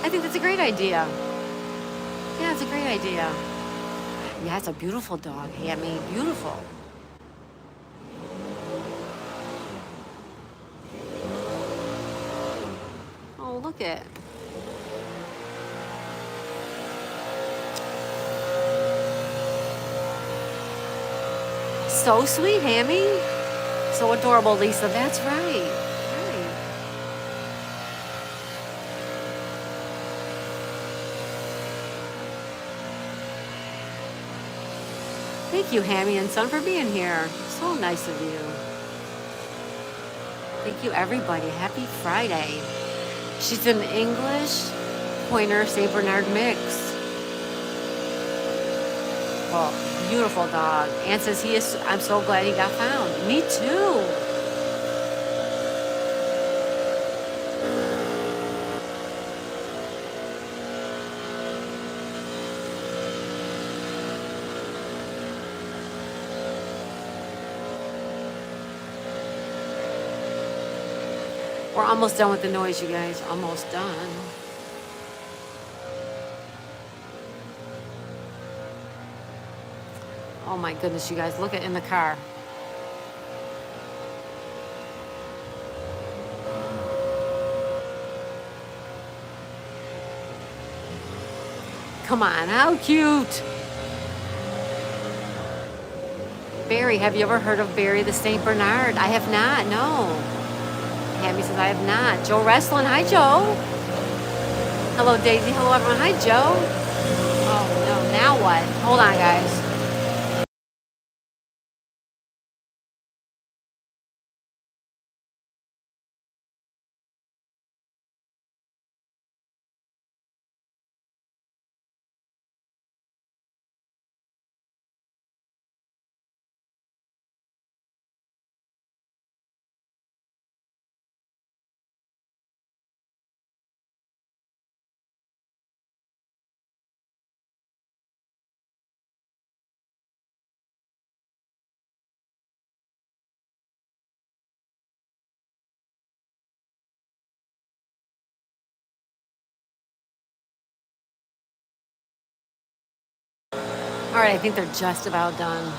I think that's a great idea. Yeah, it's a great idea. Yeah, it's a beautiful dog, Hammy. Beautiful. Oh, look it. So sweet, Hammy. So adorable, Lisa. That's right. Right. Thank you, Hammy and Son, for being here. So nice of you. Thank you, everybody. Happy Friday. She's an English Pointer St. Bernard mix. Well, beautiful dog. Ann says he is. I'm so glad he got found. Me too. We're almost done with the noise, you guys. Almost done. Oh my goodness, you guys, look at in the car. Come on, how cute. Barry, have you ever heard of Barry the St. Bernard? I have not, no. Hammy says, I have not. Joe Wrestling, hi, Joe. Hello, Daisy. Hello, everyone. Hi, Joe. Oh, no, now what? Hold on, guys. All right, I think they're just about done.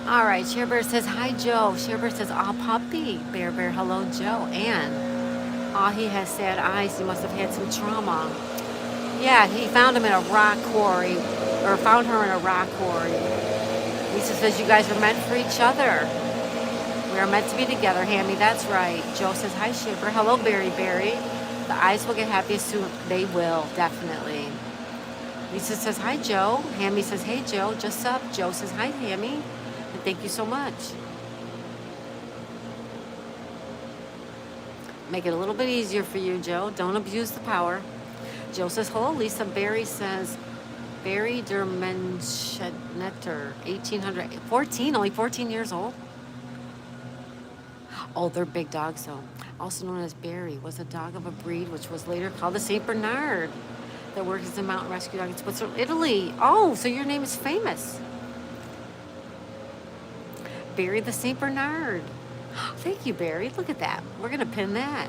All right, Sharebear says, hi, Joe. Sharebear says, aw, puppy. Bear, hello, Joe. And, aw, he has sad eyes. He must have had some trauma. Yeah, he found him in a rock quarry, or found her in a rock quarry. Lisa says, you guys are meant for each other. We are meant to be together, Hammy. That's right. Joe says, hi, Sharebear. Hello, Barry. The eyes will get happy soon. They will, definitely. Lisa says, hi, Joe. Hammy says, hey, Joe. Just up. Joe says, hi, Hammy. And thank you so much. Make it a little bit easier for you, Joe. Don't abuse the power. Joe says, hello, Lisa. Barry says, Barry Dermenschenetter, 1814, only 14 years old. Oh, they're big dogs, though. Also known as Barry, was a dog of a breed which was later called the St. Bernard that works as a mountain rescue dog in Switzerland, Italy. Oh, so your name is famous. Barry the St. Bernard. Thank you, Barry. Look at that. We're going to pin that.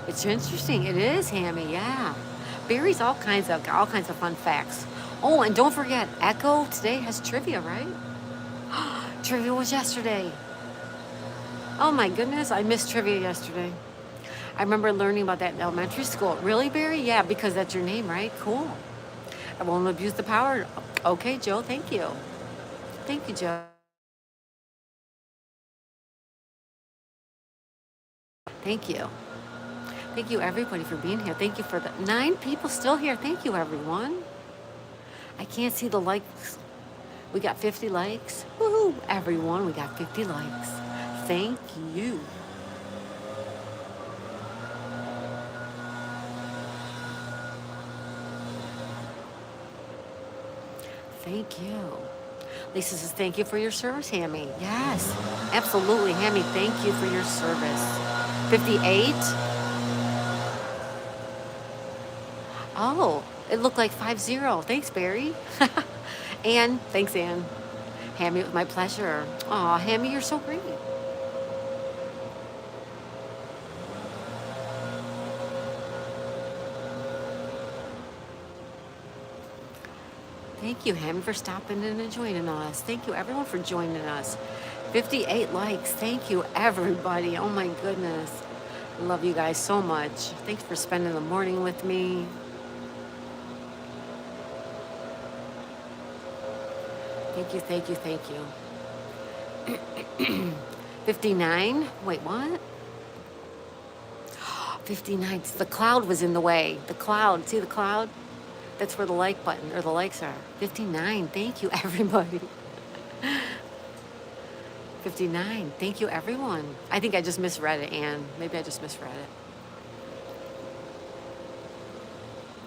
It's interesting. It is, Hammy. Yeah. Barry's all kinds of fun facts. Oh, and don't forget, Echo today has trivia, right? Trivia was yesterday. Oh my goodness, I missed trivia yesterday. I remember learning about that in elementary school. Really, Barry? Yeah, because that's your name, right? Cool. I won't abuse the power. Okay, Joe, thank you. Thank you, Joe. Thank you. Thank you, everybody, for being here. Thank you for the 9 people still here. Thank you, everyone. I can't see the likes. We got 50 likes. Woohoo! Everyone, we got 50 likes. Thank you. Thank you. Lisa says, thank you for your service, Hammy. Yes, absolutely, Hammy. Thank you for your service. 58? Oh, it looked like 50. Thanks, Barry. Ann, thanks, Ann. Hammy, it was my pleasure. Aw, Hammy, you're so great. Thank you, Hammy, for stopping in and joining us. Thank you, everyone, for joining us. 58 likes. Thank you, everybody. Oh, my goodness. I love you guys so much. Thanks for spending the morning with me. Thank you, thank you, thank you. 59? Wait, what? 59. The cloud was in the way. The cloud. See the cloud? That's where the like button or the likes are. 59. Thank you, everybody. 59. Thank you, everyone. I think I just misread it, Anne. Maybe I just misread it.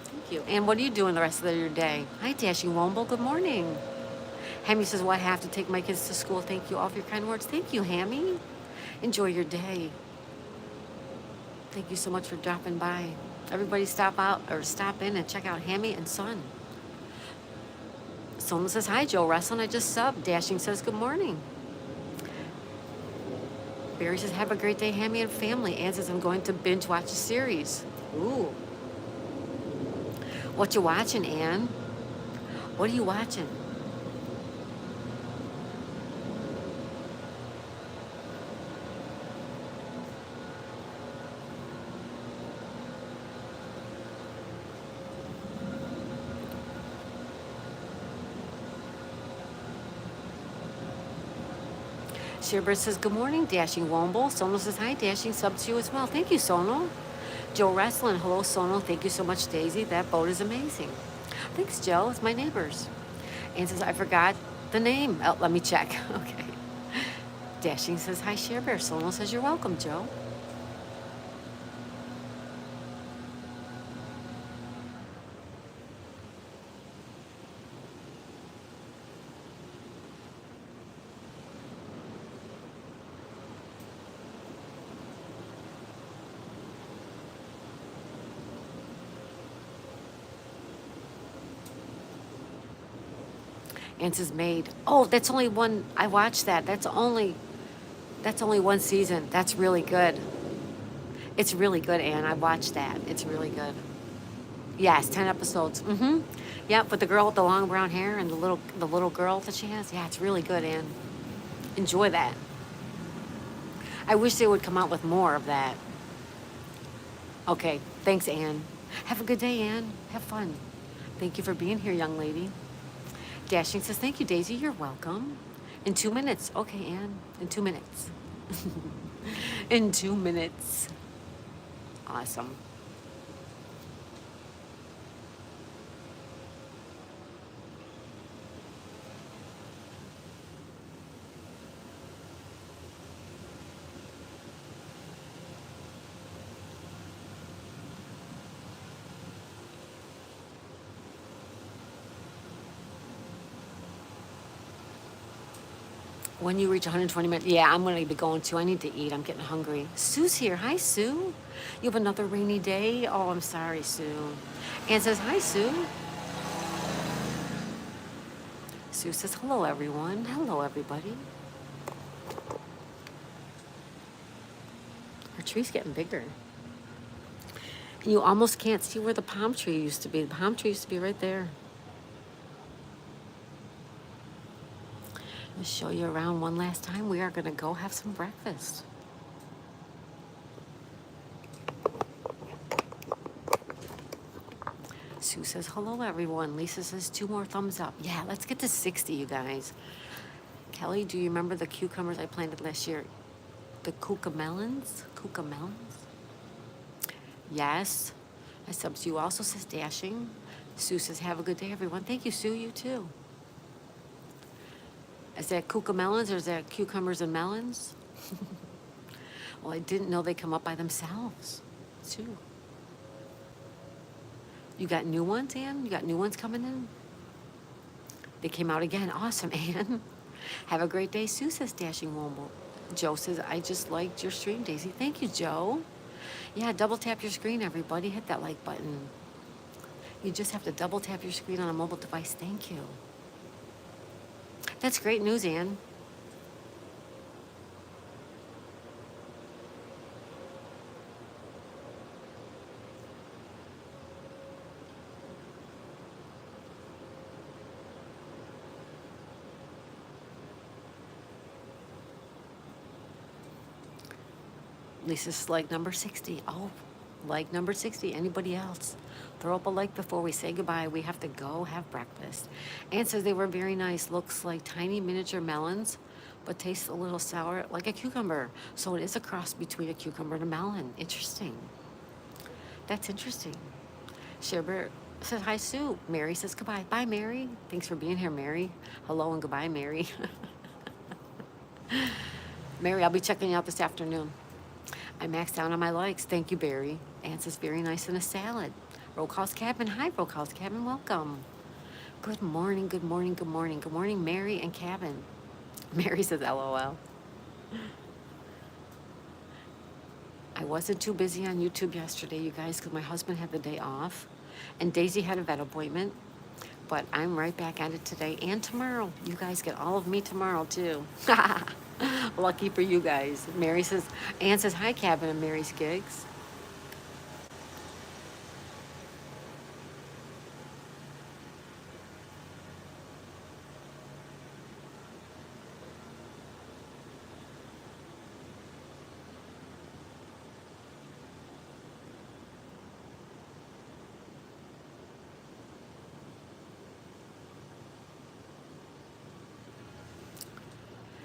Thank you. And what are you doing the rest of your day? Hi, Dashing Womble. Good morning. Hammy says, well, I have to take my kids to school. Thank you all for your kind words. Thank you, Hammy. Enjoy your day. Thank you so much for dropping by. Everybody stop out or stop in and check out Hammy and Son. Someone says, hi, Joe Wrestling. I just subbed. Dashing says, good morning. Barry says, have a great day, Hammy and family. Ann says, I'm going to binge watch a series. Ooh. What you watching, Ann? What are you watching? Shearbird says, good morning, Dashing Womble. Sono says, hi, Dashing. Sub to you as well. Thank you, Sono. Joe Wrestling, hello, Sono. Thank you so much, Daisy. That boat is amazing. Thanks, Joe. It's my neighbors. Ann says, I forgot the name. Oh, let me check. Okay. Dashing says, hi, Shearbird. Sono says, you're welcome, Joe. Ann says, Maid. Oh, that's only one. I watched that. That's only one season. That's really good. It's really good, Ann. I watched that. It's really good. Yes, 10 episodes. Mm-hmm. Yep, with the girl with the long brown hair and the little girl that she has. Yeah, it's really good, Ann. Enjoy that. I wish they would come out with more of that. Okay, thanks, Ann. Have a good day, Ann. Have fun. Thank you for being here, young lady. Dashing says, thank you, Daisy. You're welcome. In 2 minutes. Okay, Ann. In 2 minutes. In 2 minutes. Awesome. When you reach 120 minutes, yeah, I'm going to be going too. I need to eat. I'm getting hungry. Sue's here. Hi, Sue. You have another rainy day? Oh, I'm sorry, Sue. Ann says, hi, Sue. Sue says, hello, everyone. Hello, everybody. Our tree's getting bigger. You almost can't see where the palm tree used to be. The palm tree used to be right there. I'll show you around one last time. We are going to go have some breakfast. Sue says, hello, everyone. Lisa says, 2 more thumbs up. Yeah, let's get to 60, you guys. Kelly, do you remember the cucumbers I planted last year? The cucamelons? Cucamelons? Yes. I sub to you. Also says Dashing. Sue says, have a good day, everyone. Thank you, Sue. You too. Is that cucamelons or is that cucumbers and melons? Well, I didn't know they come up by themselves, too. You got new ones, Ann? You got new ones coming in? They came out again. Awesome, Ann. Have a great day. Sue says, Dashing Womble. Joe says, I just liked your stream, Daisy. Thank you, Joe. Yeah, double tap your screen, everybody. Hit that like button. You just have to double tap your screen on a mobile device. Thank you. That's great news, Ann. Lisa's like number 60. Oh, like number 60. Anybody else? Throw up a like before we say goodbye. We have to go have breakfast. Ann says they were very nice. Looks like tiny miniature melons, but tastes a little sour like a cucumber. So it is a cross between a cucumber and a melon. Interesting. That's interesting. Sherbert says, hi, Sue. Mary says goodbye. Bye, Mary. Thanks for being here, Mary. Hello and goodbye, Mary. Mary, I'll be checking you out this afternoon. I maxed out on my likes. Thank you, Barry. Ann says, very nice in a salad. Roll Call's Cabin. Hi, Roll Call's Cabin. Welcome. Good morning, good morning, good morning. Good morning, Mary and Cabin. Mary says LOL. I wasn't too busy on YouTube yesterday, you guys, because my husband had the day off. And Daisy had a vet appointment. But I'm right back at it today and tomorrow. You guys get all of me tomorrow, too. Lucky for you guys. Mary says, Ann says, hi, Cabin and Mary's Gigs.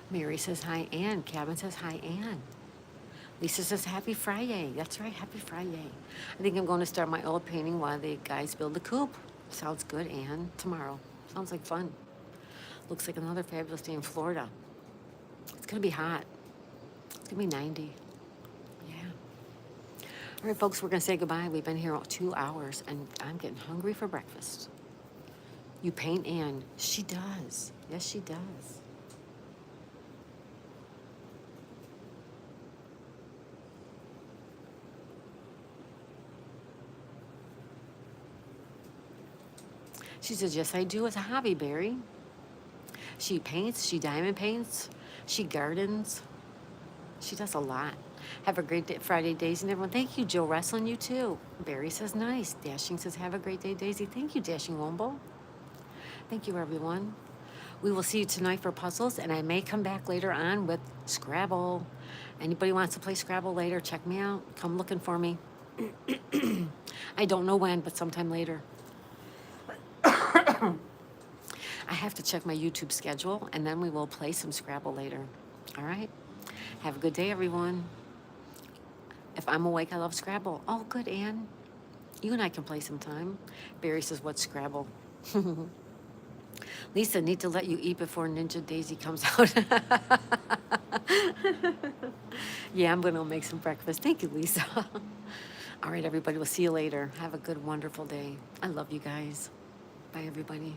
Mary says, hi, Ann. Cabin says, hi, Ann. Lisa says, happy Friday. That's right, happy Friday. I think I'm going to start my oil painting while the guys build the coop. Sounds good, Ann. Tomorrow. Sounds like fun. Looks like another fabulous day in Florida. It's going to be hot. It's going to be 90. Yeah. All right, folks, we're going to say goodbye. We've been here 2 hours, and I'm getting hungry for breakfast. You paint Ann. She does. Yes, she does. She says, yes, I do. It's a hobby, Barry. She paints. She diamond paints. She gardens. She does a lot. Have a great day, Friday, Daisy, and everyone. Thank you, Joe Wrestling. You too. Barry says, nice. Dashing says, have a great day, Daisy. Thank you, Dashing Wombo. Thank you, everyone. We will see you tonight for puzzles, and I may come back later on with Scrabble. Anybody wants to play Scrabble later, check me out. Come looking for me. I don't know when, but sometime later. I have to check my YouTube schedule, and then we will play some Scrabble later. All right? Have a good day, everyone. If I'm awake, I love Scrabble. Oh, good, Ann. You and I can play sometime. Barry says, what's Scrabble? Lisa, need to let you eat before Ninja Daisy comes out. Yeah, I'm going to make some breakfast. Thank you, Lisa. All right, everybody. We'll see you later. Have a good, wonderful day. I love you guys. Bye, everybody.